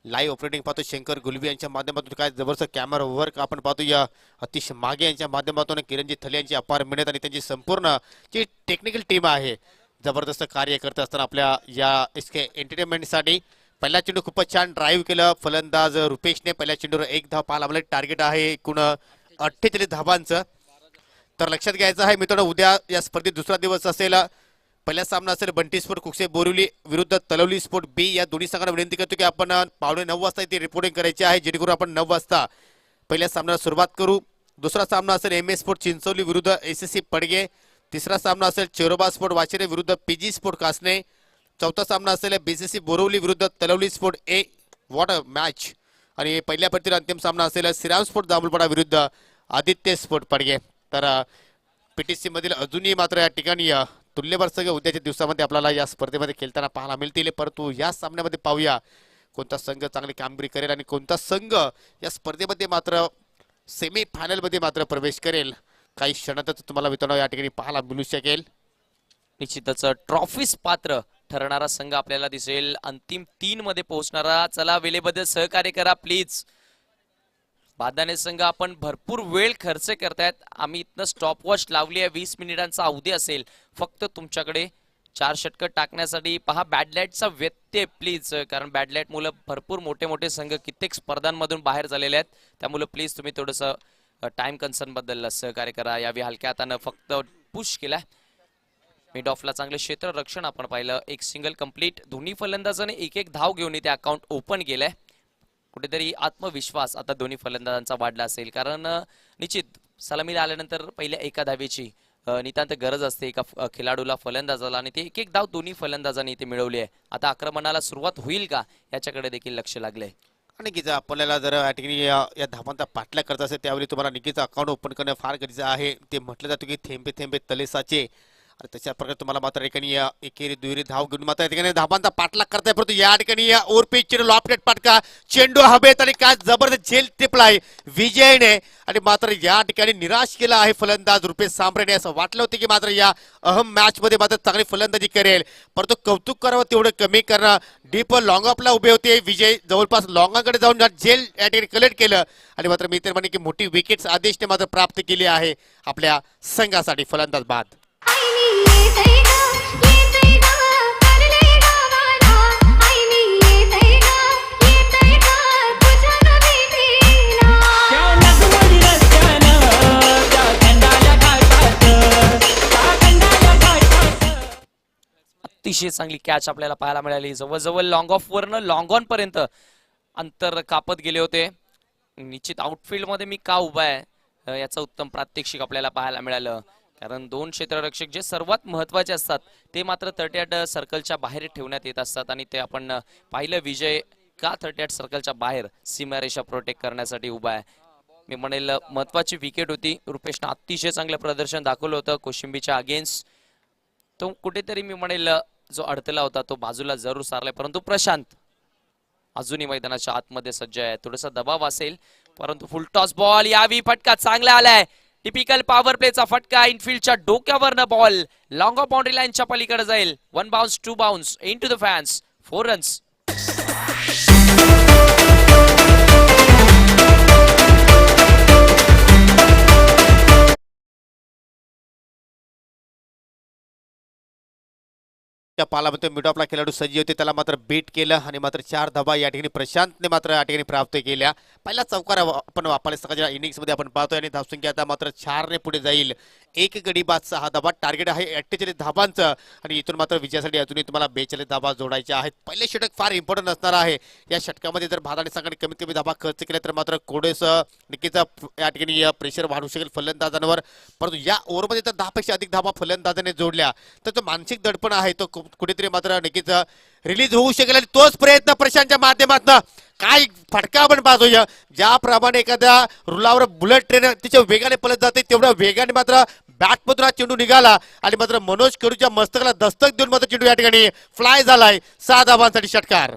S1: लाईव्ह ऑपरेटिंग पाहतो शंकर गुलवी यांच्या माध्यमातून, काय जबरदस्त कॅमेरा वर्क आपण पाहतो या अतिश मागे यांच्या माध्यमातून, किरणजी थले यांची अपार मेहनत आणि त्यांची संपूर्ण जी टेक्निकल टीम आहे जबरदस्त कार्य करत असताना आपल्या या एसके एंटरटेनमेंटसाठी। पहिला चेंडू खूपच छान ड्राईव्ह केलं फलंदाज रुपेशने, पहिल्या चेंडूवर 1 धाव पाहायला मिळाली। टार्गेट आहे एकूण 48 धावांचं। तर लक्षात घ्यायचं आहे मित्रांनो, उद्या या स्पर्धेत दुसरा दिवस असेल. पहिला सामना असेल बंटी स्पोर्ट कुकसे बोरिवली विरुद्ध तलवली स्पोर्ट बी. या दोन्ही संघांना विनंती करतो की आपण 8:45 वाजता इथे रिपोर्टिंग करायची आहे, जेणेकरून आपण 9 वाजता पहिल्या सामन्याला सुरुवात करू. दुसरा सामना असेल MS स्पोर्ट चिंचवली विरुद्ध SSC पडगे. तिसरा सामना असेल चेरोबा स्पोर्ट वाशिरे विरुद्ध PG स्पोर्ट कासने. चौथा सामना असेल BCC बोरिवली विरुद्ध तलवली स्पोर्ट ए. What a match. आणि पहिल्या पट्टीतील अंतिम सामना असेल श्रीराम स्पोर्ट जांभूळपाडा विरुद्ध आदित्य स्पोर्ट पडगे. तर PTC मधील अजूनही मात्र या ठिकाणी तुल्यबळ संघ उद्याच्या दिवसामध्ये आपल्याला या स्पर्धेमध्ये खेळताना पाहायला मिळतील. परंतु या सामन्यामध्ये पाहूया कोणता संघ चांगली कामगिरी करेल आणि कोणता संघ या स्पर्धेमध्ये मात्र सेमी फायनल मध्ये मात्र प्रवेश करेल. काही क्षणातच तुम्हाला मित्रांनो या ठिकाणी पाहायला मिळू शकेल.
S2: निश्चितच ट्रॉफीज पात्र ठरणारा संघ आपल्याला दिसेल अंतिम 3 मध्ये पोहोचणारा. चला वेळेबद्दल सहकार्य करा प्लीज. बादाने संघ आपण भरपूर वेळ खर्च करतायत. आम्ही इथनं स्टॉपवॉच लावली आहे, 20 मिनिटांचा अवधी असेल फक्त तुमच्याकडे 4 षटकं टाकण्यासाठी. पहा बॅडलाईटचा व्यत्यय प्लीज, कारण बॅडलाईट मुलं भरपूर मोठे मोठे संघ कित्येक स्पर्धांमधून बाहेर झालेले आहेत. त्यामुळे प्लीज तुम्ही थोडंसं टाइम कन्सर्न बद्दल सहकार्य करा. यावेळी हलक्या हातानं फक्त पुश केलाय. मिड ऑफला चांगले क्षेत्ररक्षण आपण पाहिलं. एक सिंगल कंप्लीट. दोन्ही फलंदाजाने एक एक धाव घेऊन इथे अकाउंट ओपन केलंय. कुठेतरी आत्मविश्वास आता दोन्ही फलंदाजांचा वाढला असेल, कारण निश्चित सलामीला आल्यानंतर पहिल्या एका धावेची नितांत गरज असते एका खेळाडूला फलंदाजाला, आणि ते एक एक धाव दोन्ही फलंदाजांनी इथे मिळवली आहे. आता आक्रमणाला सुरुवात होईल का याच्याकडे देखील लक्ष लागलंय.
S1: आणि नक्कीच आपल्याला जर या ठिकाणी या धावांचा पाठलाग करत असेल त्यावेळी तुम्हाला नक्कीच अकाउंट ओपन करणं फार गरजेचं आहे. ते म्हटलं जातं की थेंबे थेंबे तले साचे, आणि तशा प्रकारे तुम्हाला मात्र ठिकाणी एकेरी दुहेरी धाव घेऊन मात्र या ठिकाणी धावांचा पाठलाग करताय. परंतु या ठिकाणी ओव्हर पिच लॉफ्टेड फटका, चेंडू हवेत आणि काय जबरदस्त झेल टिपलाय विजयने, आणि मात्र या ठिकाणी निराश केला आहे फलंदाज रुपेश सांबरेने. असं वाटलं होतं की मात्र या अहम मॅच मध्ये मात्र चांगली फलंदाजी करेल, परंतु कौतुक करावं तेवढं कमी करणं. डीप लॉंग ऑफला उभे होते विजय, जवळपास लॉंगाकडे जाऊन झेल या ठिकाणी कलेक्ट केलं, आणि मात्र मी तर म्हणे की मोठी विकेट्स आदेशने मात्र प्राप्त केली आहे आपल्या संघासाठी फलंदाज बाद.
S2: अतिशय चांगली कॅच आपल्याला पाहायला मिळाली. जवळजवळ लॉंग ऑफ वरनं लॉंग ऑन पर्यंत अंतर कापत गेले होते. निश्चित आउटफील्ड मध्ये मी का उभा आहे याचं उत्तम प्रात्यक्षिक आपल्याला पाहायला मिळालं, कारण 2 क्षेत्ररक्षक जे सर्वात महत्वाचे असतात ते मात्र 38 सर्कलच्या बाहेर ठेवण्यात येत असतात, आणि ते आपण पाहिलं विजय का 38 सर्कलच्या बाहेर सीमारेषा प्रोटेक्ट करण्यासाठी उभा आहे. मी म्हणेल महत्वाची विकेट होती. रुपेशनं अतिशय चांगलं प्रदर्शन दाखवलं होतं कोशिंबीच्या अगेन्स्ट. तो कुठेतरी मी म्हणेल जो अडथळा होता तो बाजूला जरूर सारलाय, परंतु प्रशांत अजूनही मैदानाच्या आतमध्ये सज्ज आहे. थोडासा दबाव असेल, परंतु फुल टॉस बॉल. यावी फटका चांगला आलाय. टिपिकल पॉवर प्लेचा फटका. इनफिल्डच्या डोक्यावरनं बॉल लॉंग ऑफ बाउंड्री लाईनच्या पलीकडे जाईल. 1 bounce 2 bounce in to the fans. 4 runs.
S1: त्या पालामध्ये मिड ऑफला खेळाडू सज्ज होते, त्याला मात्र बीट केलं, आणि मात्र 4 धावा या ठिकाणी प्रशांतने मात्र या ठिकाणी प्राप्त केल्या. पहिला चौकार आपण वापरल्या सकाळच्या इनिंग्स मध्ये आपण पाहतोय, आणि धावसंख्या आता मात्र 4 ने पुढे जाईल. 1 गडी बाद 6 धावा. टार्गेट आहे 48 धावांचं, आणि इथून मात्र विजयासाठी अजूनही तुम्हाला 42 धावा जोडायच्या आहेत. पहिले षटक फार इम्पॉर्टंट असणार आहे. या षटकामध्ये जर भारताने संघाने कमीत कमी धावा खर्च केल्या तर मात्र कोडेस नक्कीच या ठिकाणी प्रेशर वाढू शकेल फलंदाजांवर. परंतु या ओव्हरमध्ये जर 10 पेक्षा अधिक धावा फलंदाजाने जोडल्या तर तो मानसिक दडपण आहे तो कुठेतरी मात्र नक्कीच रिलीज होऊ शकेल, आणि तोच प्रयत्न प्रशांतच्या माध्यमातून. काय फटका आपण पाहतोय, ज्याप्रमाणे एखाद्या रुलावर बुलेट ट्रेन तिच्या वेगाने पळत जाते तेवढ्या वेगाने मात्र बॅटमधून हा चेंडू निघाला, आणि मात्र मनोज खेडूच्या मस्तकाला दस्तक देऊन मात्र चेंडू या ठिकाणी फ्लाय झालाय. 6 धावांसाठी षटकार.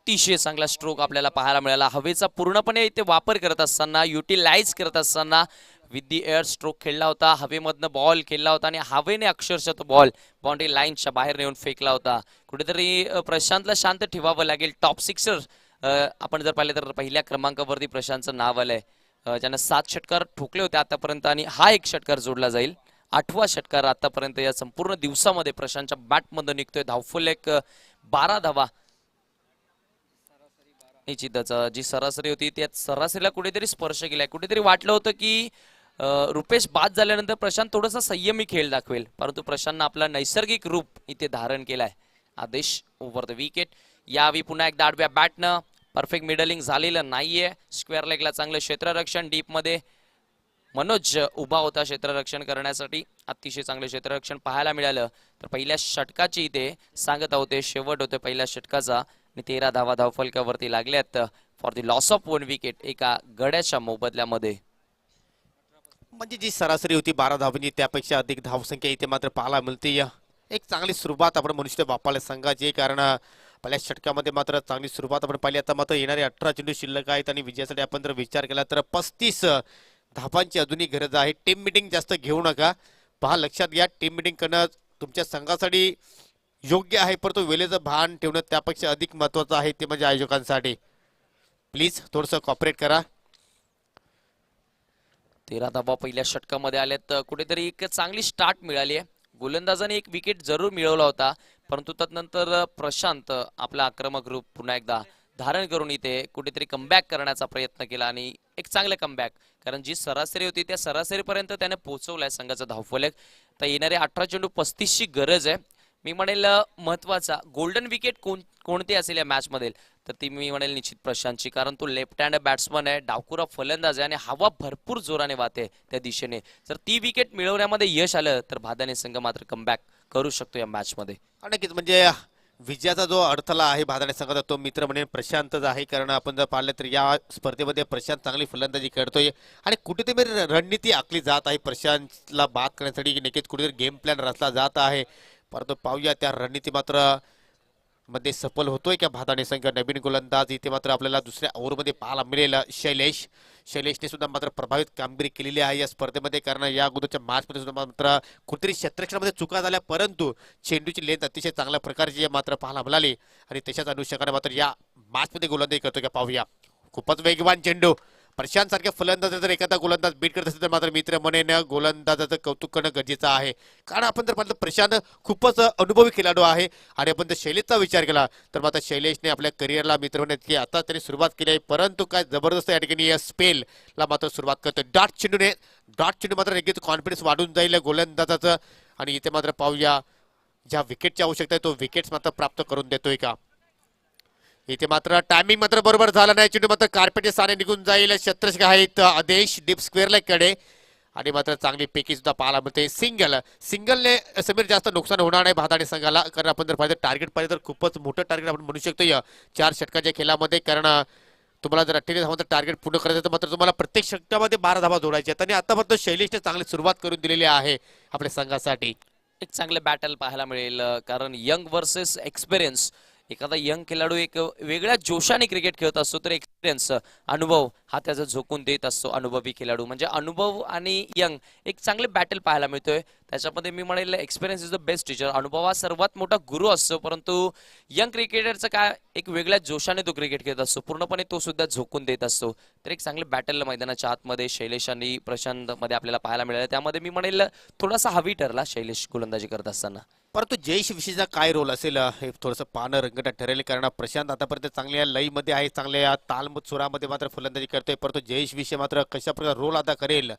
S2: अतिशय चांगला स्ट्रोक आपल्याला पाहायला मिळाला. हवेचा पूर्णपणे इथे वापर करत असताना, युटिलाइज करत असताना विथ दी एअर स्ट्रोक खेळला होता. हवेमधनं बॉल खेळला होता, आणि हवेने अक्षरशः तो बॉल बाउंड्री लाईनच्या बाहेर नेऊन फेकला होता. कुठेतरी प्रशांतला शांत ठेवावं लागेल. टॉप सिक्सर आपण जर पाहिलं तर पहिल्या क्रमांकावरती प्रशांतचं नाव आलंय, ज्यानं 7 षटकार ठोकले होते आतापर्यंत, आणि हा एक षटकार जोडला जाईल. 8वा षटकार आतापर्यंत या संपूर्ण दिवसामध्ये प्रशांतच्या बॅटमधून निघतोय. धावफलक 12 धावा. निश्चितच जी सरासरी होती त्या सरासरीला कुठेतरी स्पर्श केलाय. कुठेतरी वाटलं होतं की रुपेश बाद झाल्यानंतर प्रशांत थोडासा संयमी खेळ दाखवेल, परंतु प्रशांतनं आपला नैसर्गिक रूप इथे धारण केलाय. आदेश ओव्हर द विकेट. यावी पुन्हा एकदा आडव्या बॅटनं परफेक्ट मिडलिंग झालेलं नाहीये. स्क्वेअर लेगला चांगलं क्षेत्ररक्षण. डीप मध्ये मनोज उभा होता क्षेत्ररक्षण करण्यासाठी. अतिशय चांगलं क्षेत्ररक्षण पाहायला मिळालं. तर पहिल्या षटकाची इथे सांगत होते, शेवट होते पहिल्या षटकाचा आणि 13 धावा धावफलकावरती लागल्यात for the loss of 1 wicket एका गड्याच्या मोबदल्यामध्ये.
S1: म्हणजे जी सरासरी होती 12 धावांनी त्यापेक्षा अधिक धावसंख्या इथे मात्र पाहायला मिळते. एक चांगली सुरुवात आपण म्हणू शकतो बापाला संघाची, कारण पहिल्या षटकामध्ये मात्र चांगली सुरुवात आपण पाहिली. आता मात्र येणारे 18 चेंडू शिल्लक आहेत आणि विजयासाठी आपण जर विचार केला तर 35 धावांची अजूनही गरज आहे. टीम मिटिंग जास्त घेऊ नका. पहा, लक्षात घ्या, टीम मिटिंग करणं तुमच्या संघासाठी योग्य आहे, परंतु वेळेचं भान ठेवणं त्यापेक्षा अधिक महत्वाचं आहे, ते म्हणजे आयोजकांसाठी. प्लीज थोडंसं कॉपरेट करा.
S2: 13 धावा पहिल्या षटकामध्ये आल्यात. तर कुठेतरी एक चांगली स्टार्ट मिळाली आहे. गोलंदाजाने एक विकेट जरूर मिळवला होता, परंतु त्यानंतर प्रशांत आपला आक्रमक रूप पुन्हा एकदा धारण करून इथे कुठेतरी कमबॅक करण्याचा प्रयत्न केला आणि एक चांगलं कमबॅक, कारण जी सरासरी होती त्या सरासरीपर्यंत त्याने पोहोचवलाय संघाचा धावफलक. तर येणारे 18 चेंडू 35 ची गरज आहे. मी म्हणेल महत्वाचा गोल्डन विकेट कोणती असेल या मॅच मध्ये, तर ती मी म्हणेल निश्चित प्रशांतची, कारण तो लेफ्ट हँड बॅट्समन आहे, डावखुरा फलंदाज आहे आणि हवा भरपूर जोराने वाहते त्या दिशेने. जर ती विकेट मिळवण्यामध्ये यश आलं तर भादाने संघ मात्र कमबॅक करू शकतो या मॅच मध्ये.
S1: नक्कीच, म्हणजे विजयाचा जो अडथळा आहे भादाने संघाचा तो मित्र म्हणेन प्रशांतच आहे, कारण आपण जर पाहिलं तर या स्पर्धेमध्ये प्रशांत चांगली फलंदाजी करतोय आणि कुठेतरी रणनीती आखली जात आहे प्रशांतला बाद करण्यासाठी. नक्कीच कुठेतरी गेम प्लॅन रचला जात आहे, परंतु पाहूया त्या रणनीती मात्र मध्ये सफल होतोय का भादाने संघ. नवीन गोलंदाज इथे मात्र आपल्याला दुसऱ्या ओव्हरमध्ये पाहायला मिळेल शैलेशने सुद्धा मात्र प्रभावित कामगिरी केलेली आहे या स्पर्धेमध्ये, कारण या अगोदरच्या मॅचमध्ये सुद्धा मात्र कुठेतरी क्षेत्ररक्षणामध्ये चुका झाल्या, परंतु चेंडूची लेंथ अतिशय चांगल्या प्रकारची मात्र पाहायला मिळाली आणि त्याच्याच अनुषंगाने मात्र या मॅचमध्ये गोलंदाजी करतो का पाहूया. खूपच वेगवान चेंडू. प्रशांत सारख्या फलंदाज जर एखादा गोलंदाज बीट करत असेल तर मात्र मित्र म्हणेन गोलंदाजाचं कौतुक करणं गरजेचं आहे, कारण आपण जर पाहिलं प्रशांत खूपच अनुभवी खेळाडू आहे आणि आपण जर शैलेशचा विचार केला तर मात्र शैलेशने आपल्या करिअरला मित्र म्हणत की आता त्यांनी सुरुवात केली आहे, परंतु काय जबरदस्त या ठिकाणी या स्पेलला मात्र सुरुवात करतो. डॉट चेंडू मात्र नक्कीच कॉन्फिडन्स वाढून जाईल गोलंदाजाचं आणि इथे मात्र पाहूया ज्या विकेटची आवश्यकता आहे तो विकेट्स मात्र प्राप्त करून देतोय का. इथे मात्र टायमिंग मात्र बरोबर झाला नाही. चेंडू मात्र कार्पेटच्या साने निघून जाईल. क्षेत्ररक्षक आहेत आदेश डीप स्क्वेअर कडे आणि मात्र चांगली पेकी सुद्धा पाहायला मिळते. सिंगलने समीर जास्त नुकसान होणार नाही भादाने संघाला, कारण आपण जर पाहिजे टार्गेट पाहिजे तर खूपच मोठं टार्गेट आपण म्हणू शकतो या 4 षटकाच्या खेळामध्ये, कारण तुम्हाला जर 28 धावांचं टार्गेट पूर्ण करायचं तर मात्र तुम्हाला प्रत्येक षटकामध्ये 12 धावा जोडायच्या आहेत आणि आता मात्र शैलेशने चांगली सुरुवात करून दिलेली आहे आपल्या संघासाठी.
S2: एक चांगलं बॅटल पाहायला मिळेल, कारण यंग वर्सेस एक्सपिरियन्स. एखादा यंग खेळाडू एक वेगळ्या जोशाने क्रिकेट खेळत असतो, तर एक्सपिरियन्स अनुभव हा त्याचा झोकून देत असतो. अनुभवी खेळाडू म्हणजे अनुभव आणि यंग एक चांगले बॅटल पाहायला मिळतोय. त्याच्यामध्ये मी म्हणेल experience is the best teacher. अनुभव हा सर्वात मोठा गुरु असतो, परंतु यंग क्रिकेटरचं काय एक वेगळ्या जोशाने तो क्रिकेट खेळत असतो, पूर्णपणे तो सुद्धा झोकून देत असतो. तर एक चांगले बॅटल मैदानाच्या आतमध्ये शैलेश आणि प्रशांत मध्ये आपल्याला पाहायला मिळालं. त्यामध्ये मी म्हणेल थोडासा हवी ठरला शैलेश गोलंदाजी करत असताना,
S1: परंतु जयेश विषयीचा काय रोल असेल हे थोडंसं पाहणं रंगत ठरेल, कारण प्रशांत आतापर्यंत चांगल्या लईमध्ये आहे, चांगल्या तालमत सुरामध्ये मात्र फलंदाजी करतोय, परंतु जयेश विषय मात्र कशा प्रकारे रोल अदा करेल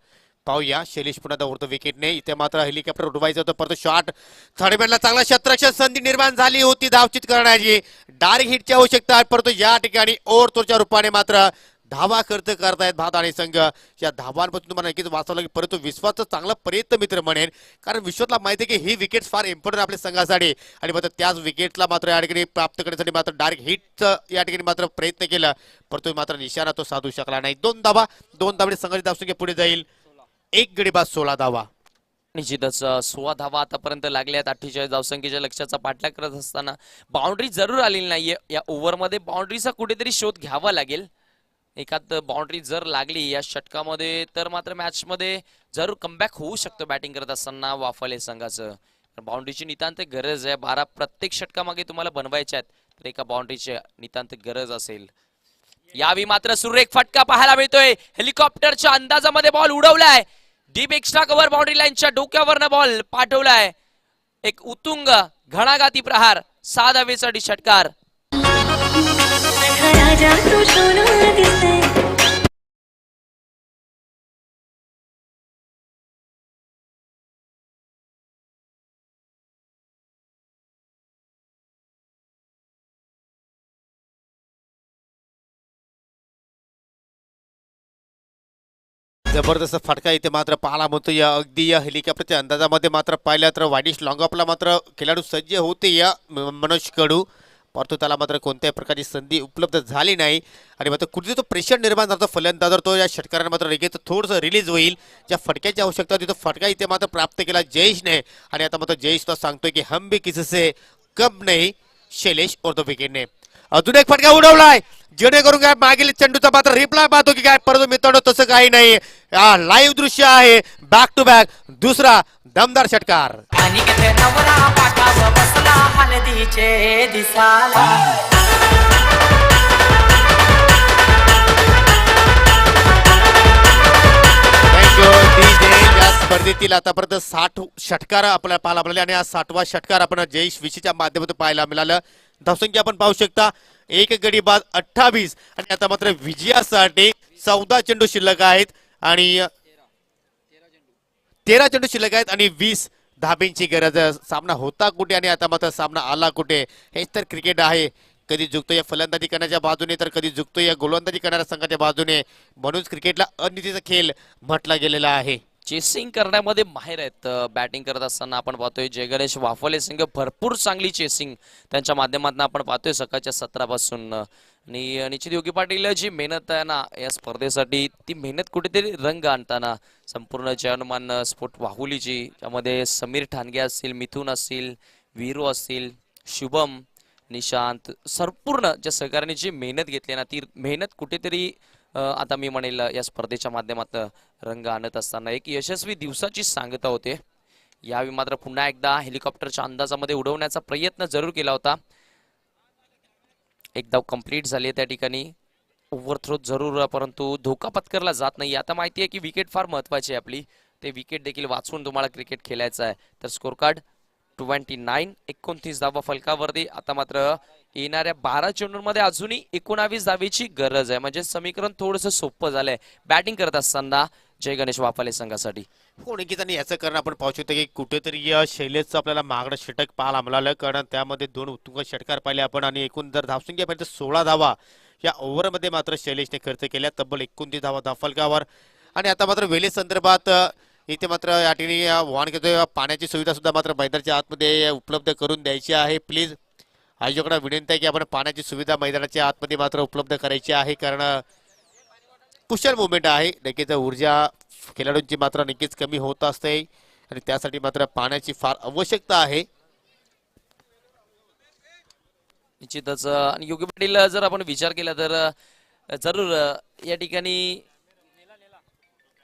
S1: पाहूया. शैलेश पुन्हा उडतो विकेटने. इथे मात्र हेलिकॉप्टर उडवायचं होतं, परंतु शॉट थर्डमॅनला चांगला क्षेत्ररक्षण संधी निर्माण झाली होती धावचित करण्याची. डायरेक्ट हिटची आवश्यकता आहे, परंतु या ठिकाणी ओव्हरच्या रूपाने मात्र धावा खर्च करतायत भादाने संघ. या धावांपासून तुम्हाला नक्कीच वाचवलं लागेल, परंतु विश्वाचा चांगला प्रयत्न मित्र म्हणेन, कारण विश्वातला माहिती आहे की ही विकेट फार इम्पॉर्टंट आपल्या संघासाठी आणि मात्र त्याच विकेटला मात्र या ठिकाणी प्राप्त करण्यासाठी मात्र डायरेक्ट हिटचं या ठिकाणी मात्र प्रयत्न केला, परंतु मात्र निशाणा तो साधू शकला नाही. 2 धावांनी संघाची धावसंख्या पुढे जाईल. 1 गडी बाद 16 धावा.
S2: निश्चितच 16 धावा आतापर्यंत लागल्यात. 48 धावसंख्येच्या लक्ष्याचा पाठलाग करत असताना बाउंड्री जरूर आलेली नाहीये या ओव्हरमध्ये. बाउंड्रीचा कुठेतरी शोध घ्यावा लागेल. एखाद बाउंड्री जर लागली या षटकामध्ये तर मात्र मॅच मध्ये जरूर कमबॅक होऊ शकतो बॅटिंग करत असताना वाफाले संघाचं. बाउंड्रीची नितांत गरज आहे. 12 प्रत्येक षटकामागे तुम्हाला बनवायच्या आहेत, तर एका बाउंड्रीची नितांत गरज असेल. यावी मात्र सुरेख फटका पाहायला मिळतोय. हेलिकॉप्टरच्या अंदाजामध्ये बॉल उडवलाय. डीप एक्स्ट्रा कव्हर बाउंड्री लाईनच्या डोक्यावरनं बॉल पाठवलाय. एक उतुंग घणाघाती प्रहार, 6 धावेचा षटकार.
S4: राजा तू सोनं दिसते.
S1: जबरदस्त फटका इथे मात्र पाहायला मिळतो. या अगदी या हेलिकॉप्टरच्या अंदाजामध्ये मात्र पाहिलं तर वायडिश लॉंगऑफला मात्र खेळाडू सज्ज होते या मनोज कडू, परंतु त्याला मात्र कोणत्याही प्रकारची संधी उपलब्ध झाली नाही. आणि मात्र कुठे तो प्रेशर निर्माण झाला फलंदाजर तो या षटकाराने मात्र लगेच थोडंसं रिलीज होईल. ज्या फटक्याची आवश्यकता होती तो फटका इथे मात्र प्राप्त केला जयेशने. आणि आता मात्र जयेश तो सांगतोय की हम भी किसीसे कम नाही शैलेश और तो विकेटने. अजून एक फटका उडवलाय जेणेकरून काय मागील चेंडूचा मात्र रिप्लाय पाहतो की काय, परंतु मित्रांनो तसं काही नाही. लाईव्ह दृश्य आहे, बॅक टू बॅक दुसरा दमदार षटकार.
S5: आणि किती नवरा पाटावर बसला हळदीचे दिसाला.
S1: या स्पर्धेतील आतापर्यंत 60 षटकार आपल्याला पाहायला मिळाले आणि हा 60वा षटकार आपण जयेश विशीच्या माध्यमातून पाहायला मिळालं. धावसंख्या आपण पाहू शकता, एक गडी बाद 28 आणि आता मात्र विजयासाठी 14 चेंडू शिल्लक आहेत आणि 13 चेंडू शिल्लक आहेत आणि 20 धाब्यांची गरज. सामना होता कुठे आणि आता मात्र सामना आला कुठे, हेच तर क्रिकेट आहे. कधी झुकतो या फलंदाजी करण्याच्या बाजूने तर कधी झुकतो या गोलंदाजी करणाऱ्या संघाच्या बाजूने. म्हणून क्रिकेटला अनितीचा खेळ म्हटला गेलेला आहे.
S2: चेसिंग करण्यामध्ये माहिर आहेत. बॅटिंग करत असताना आपण पाहतोय जय गणेश वाफले सिंग भरपूर चांगली चेसिंग त्यांच्या माध्यमातून आपण पाहतोय सकाळच्या 17 पासून. आणि निश्चित योगी पाटील जी मेहनत आहे ना या स्पर्धेसाठी, ती मेहनत कुठेतरी रंग आणताना संपूर्ण जयनुमान स्पोर्ट वाहुलीची, त्यामध्ये समीर ठाणगे असतील, मिथुन असतील, वीरू असतील, शुभम, निशांत, संपूर्ण ज्या सहकार्याने जी मेहनत घेतली ना ती मेहनत कुठेतरी आता मी म्हणेल या स्पर्धेच्या माध्यमातून रंग आणत असताना एक यशस्वी दिवसाची सांगता होते. यावेळी मात्र पुन्हा एकदा हेलिकॉप्टरच्या अंदाजामध्ये उडवण्याचा प्रयत्न जरूर केला होता. एक धाव कंप्लीट झाली त्या ठिकाणी, ओव्हरथ्रो जरूर, परंतु धोका पत्करला जात नाही. आता माहिती आहे की विकेट फार महत्वाची आहे आपली, ते विकेट देखील वाचून तुम्हाला क्रिकेट खेळायचं आहे. तर स्कोर कार्ड 29 धावा फलकावरती. आता मात्र येणाऱ्या 12 चेंडूंमध्ये अजूनही 19 धावेची गरज आहे, म्हणजे समीकरण थोडंसं सोपं झालंय बॅटिंग करत असताना जय गणेश वाफाले संघासाठी.
S1: हो नक्कीच, आणि याचं कारण आपण पाहू शकतो की कुठेतरी या शैलेशचं आपल्याला मागणं षटक पाहायला मिळालं, कारण त्यामध्ये 2 उत्तुंग षटकार पाहिले आपण आणि एकूण जर धावसंख्या पाहिजे 16 धावा या ओव्हरमध्ये मात्र शैलेशने खर्च केल्या, तब्बल 29 धावा धावफलकावर. आणि आता मात्र वेळे संदर्भात इथे मात्र या ठिकाणी वाहन घेतोय, पाण्याची सुविधा सुद्धा मात्र मैदानाच्या आतमध्ये उपलब्ध करून द्यायची आहे. प्लीज आयोजकांना विनंती आहे की आपण पाण्याची सुविधा मैदानाच्या आतमध्ये मात्र उपलब्ध करायची आहे, कारण कुशल मुवमेंट आहे. नक्कीच ऊर्जा खेळाडूंची मात्र नक्कीच कमी होत असते आणि त्यासाठी मात्र पाण्याची फार आवश्यकता आहे.
S2: निश्चितच. आणि योगी पाटील जर आपण विचार केला तर जरूर या ठिकाणी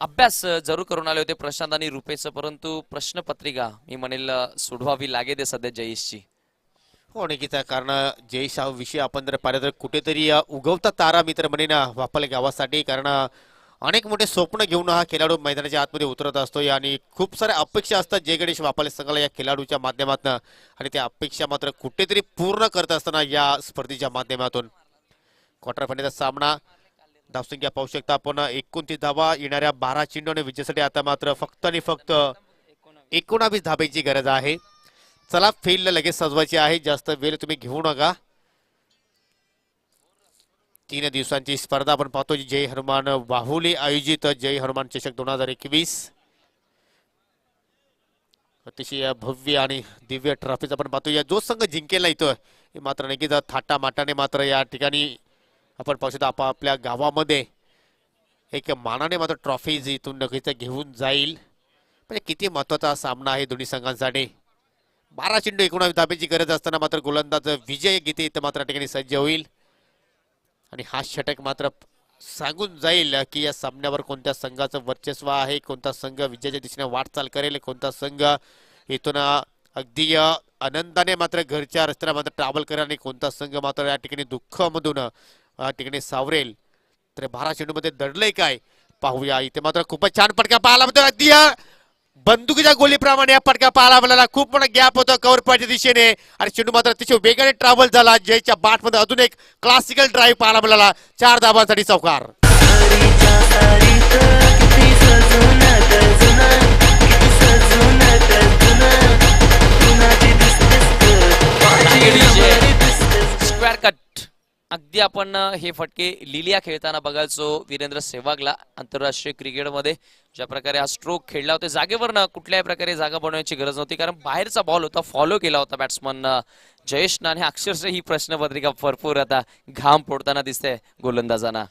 S2: अभ्यास जरूर करून आले होते प्रशांत आणि रुपेशचं, परंतु प्रश्नपत्रिका मी म्हणेल सोडवावी लागेल सध्या जयेशची.
S1: हो नक्कीच, कारण जयेश हा विषय आपण जर पाहिलं तर कुठेतरी उगवता तारा मित्र म्हणेन वापरले गावासाठी, कारण अनेक मोठे स्वप्न घेऊन हा खेळाडू मैदानाच्या आतमध्ये उतरत असतो आणि खूप साऱ्या अपेक्षा असतात जय गणेश वापरले संघाला या खेळाडूच्या माध्यमातून, आणि त्या अपेक्षा मात्र कुठेतरी पूर्ण करत असताना या स्पर्धेच्या माध्यमातून. क्वार्टर फायनलचा सामना, धावसंख्या पाहू शकता आपण 29 धावा, येणाऱ्या 12 चेंडू आणि विजयासाठी आता मात्र फक्त आणि फक्त 19 धाब्यांची गरज आहे. चला फील्ड लगेच सजवायची आहे, जास्त वेळ तुम्ही घेऊ नका. 3 दिवसांची स्पर्धा आपण पाहतो जय हनुमान वाहुली आयोजित जय हनुमान चषक 2021. अतिशय भव्य आणि दिव्य ट्रॉफीच आपण पाहतो. या जो संघ जिंकेला इथं मात्र नक्कीच थाटा माटाने मात्र या ठिकाणी आपण पाहू शकतो आपापल्या गावामध्ये एक मानाने मात्र ट्रॉफी इथून नक्कीच घेऊन जाईल. म्हणजे किती महत्वाचा सामना आहे दोन्ही संघांसाठी. 12 चेंडू 19 धाब्याची गरज असताना मात्र गोलंदाज विजय गीते इथं मात्र ठिकाणी सज्ज होईल आणि हा षटक मात्र सांगून जाईल की या सामन्यावर कोणत्या संघाचं वर्चस्व आहे, कोणता संघ विजयाच्या दिशेने वाटचाल करेल, कोणता संघ इथून अगदी आनंदाने मात्र घरच्या रस्त्याला मात्र ट्रॅव्हल करेल आणि कोणता संघ मात्र या ठिकाणी दुःखामधून ठिकाणी सावरेल. तर 12 चेंडूमध्ये दडलंय काय, पाहूया इथे मात्र खूपच छान फटका पाहायला मिळतो. अगदी बंदुकीच्या गोलीप्रमाणे या फटका पाहायला मिळाला. खूप मोठा गॅप होता कव्हर पॉईंटच्या दिशेने आणि चेंडू मात्र अतिशय वेगाने ट्रॅव्हल झाला. जयच्या बॅट मध्ये अजून एक क्लासिकल ड्राईव्ह पाहायला मिळाला. 4 धावांसाठी चौकार.
S2: Square cut. अगदी आपण हे फटके लिलिया खेळताना बघायचो वीरेंद्र सेहवागला आंतरराष्ट्रीय क्रिकेटमध्ये. ज्या प्रकारे हा स्ट्रोक खेळला होता जागेवर ना कुठल्याही प्रकारे जागा बनवण्याची गरज नव्हती कारण बाहेरचा बॉल होता. फॉलो केला होता बॅट्समन जयेशनं आणि अक्षरशः ही प्रश्नपत्रिका भरपूर आता घाम फोडताना दिसते गोलंदाजांना.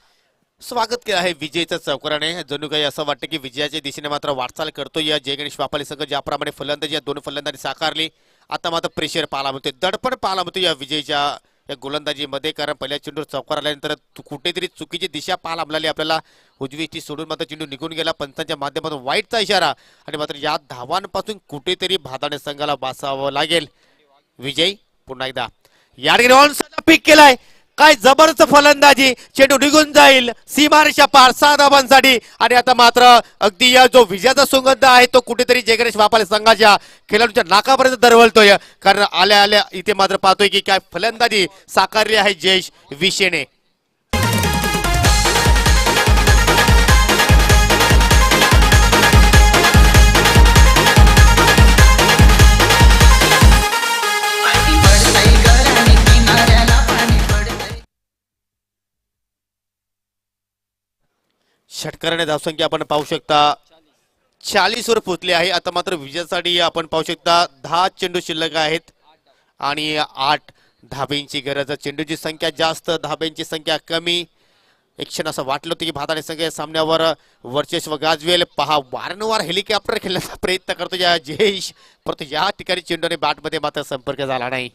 S1: स्वागत केलं आहे विजयच्या चौकाराने. जणू काही असं वाटतं की विजयाच्या दिशेने मात्र वाटचाल करतो या जय गणेश वापाले संघ. ज्याप्रमाणे फलंदाजी या दोन फलंदाजी साकारली आता मात्र प्रेशर पाहायला मिळते. दडपण पाहायला मिळतो या विजयच्या या गोलंदाजीमध्ये. कारण पहिल्या चेंडूवर चौकार आल्यानंतर कुठेतरी चुकीची दिशा पाहायला मिळाली आपल्याला. उजवीची सोडून मात्र चेंडू निघून गेला. पंचांच्या माध्यमातून वाईटचा इशारा आणि मात्र या धावांपासून कुठेतरी भादाने संघाला वाचावं लागेल. विजय पुन्हा एकदा या ठिकाणी ऑन पिक केलाय. काय जबरदस्त फलंदाजी. चेंडू निघून जाईल सीमारेषा पार 6 धावांसाठी. आणि आता मात्र अगदी या जो विजयाचा सुगंध आहे तो कुठेतरी जय गणेश वापाले संघाच्या खेळाडूंच्या नाकापर्यंत दरवळतोय. कारण आल्या आल्या इथे मात्र पाहतोय की काय फलंदाजी साकारली आहे जयेश विशेने. षटकाराने धावसंख्या आपण पाहू शकता 40 वर पोहोचली आहे. आता मात्र विजयासाठी आपण पाहू शकता 10 चेंडू शिल्लक आहेत आणि 8 धाब्यांची गरज. चेंडूची संख्या जास्त धाब्यांची संख्या कमी. एक क्षण असं वाटलं होतं की भारताने संघ या सामन्यावर वर्चस्व गाजवेल. पहा वारंवार हेलिकॉप्टर खेळण्याचा प्रयत्न करतो या जयेश परंतु या ठिकाणी चेंडूने बॅटमध्ये मात्र संपर्क झाला नाही.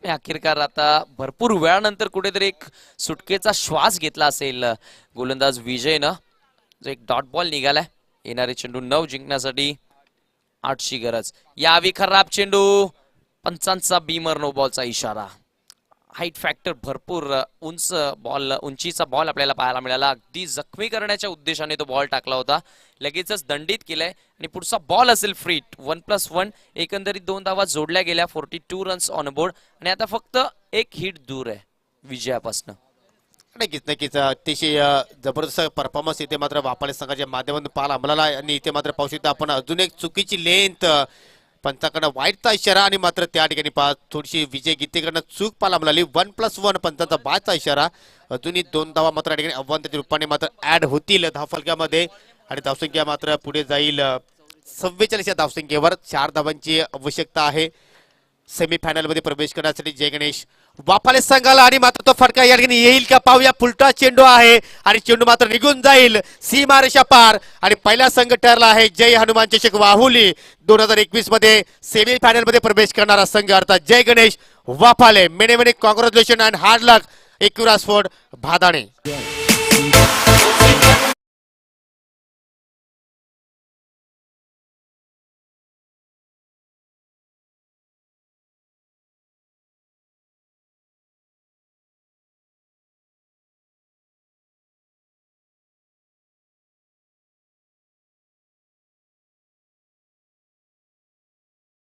S2: अखेरकार आता भरपूर वेळानंतर कुठेतरी एक सुटकेचा श्वास घेतला असेल गोलंदाज विजयनं. जो एक डॉट बॉल निघालाय. येणारे चेंडू 9 जिंकण्यासाठी 8ची गरज. यावी खराब चेंडू. पंचांचा बीमर नो बॉलचा इशारा. हाईट फॅक्टर भरपूर उंच बॉल उंचीचा बॉल आपल्याला पाहायला मिळाला. अगदी जखमी करण्याच्या उद्देशाने तो बॉल टाकला होता. लगेचच दंडित केलाय आणि पुढचा बॉल असेल फ्रीट. 1+1 एकंदरीत 2 धावा जोडल्या गेल्या. 42 रन्स ऑन बोर्ड आणि आता फक्त एक हिट दूर आहे विजयापासून.
S1: नक्कीच अतिशय जबरदस्त परफॉर्मन्स इथे मात्र वापाले संघाच्या माध्यमातून पाहायला मिळाला. आणि इथे मात्र पाहू शकता आपण अजून एक चुकीची लेंथ. पंचाकडनं वाईटचा इशारा आणि मात्र त्या ठिकाणी थोडीशी विजय गीतेकडनं चूक पाहायला मिळाली. 1+1 पंचांचा बादचा इशारा. अजूनही 2 धावा मात्र या ठिकाणी आव्हानाच्या रूपाने मात्र ऍड होतील धावफलकामध्ये आणि धावसंख्या मात्र पुढे जाईल 44 या धावसंख्येवर. 4 धावांची आवश्यकता आहे सेमीफायनल मध्ये प्रवेश करण्यासाठी जय गणेश वापाले संघाला. आणि मात्र तो फटका या ठिकाणी येईल का पाहूया. फुलटा चेंडू आहे आणि चेंडू मात्र निघून जाईल सीमारेषा पार. आणि पहिला संघ ठरला आहे जय हनुमान चषक वाहुली 2021 मध्ये सेमीफायनल मध्ये प्रवेश करणारा संघ अर्थात Jai Ganesh Vapale. Many many congratulation and hard luck Ekvira sport भादाणे.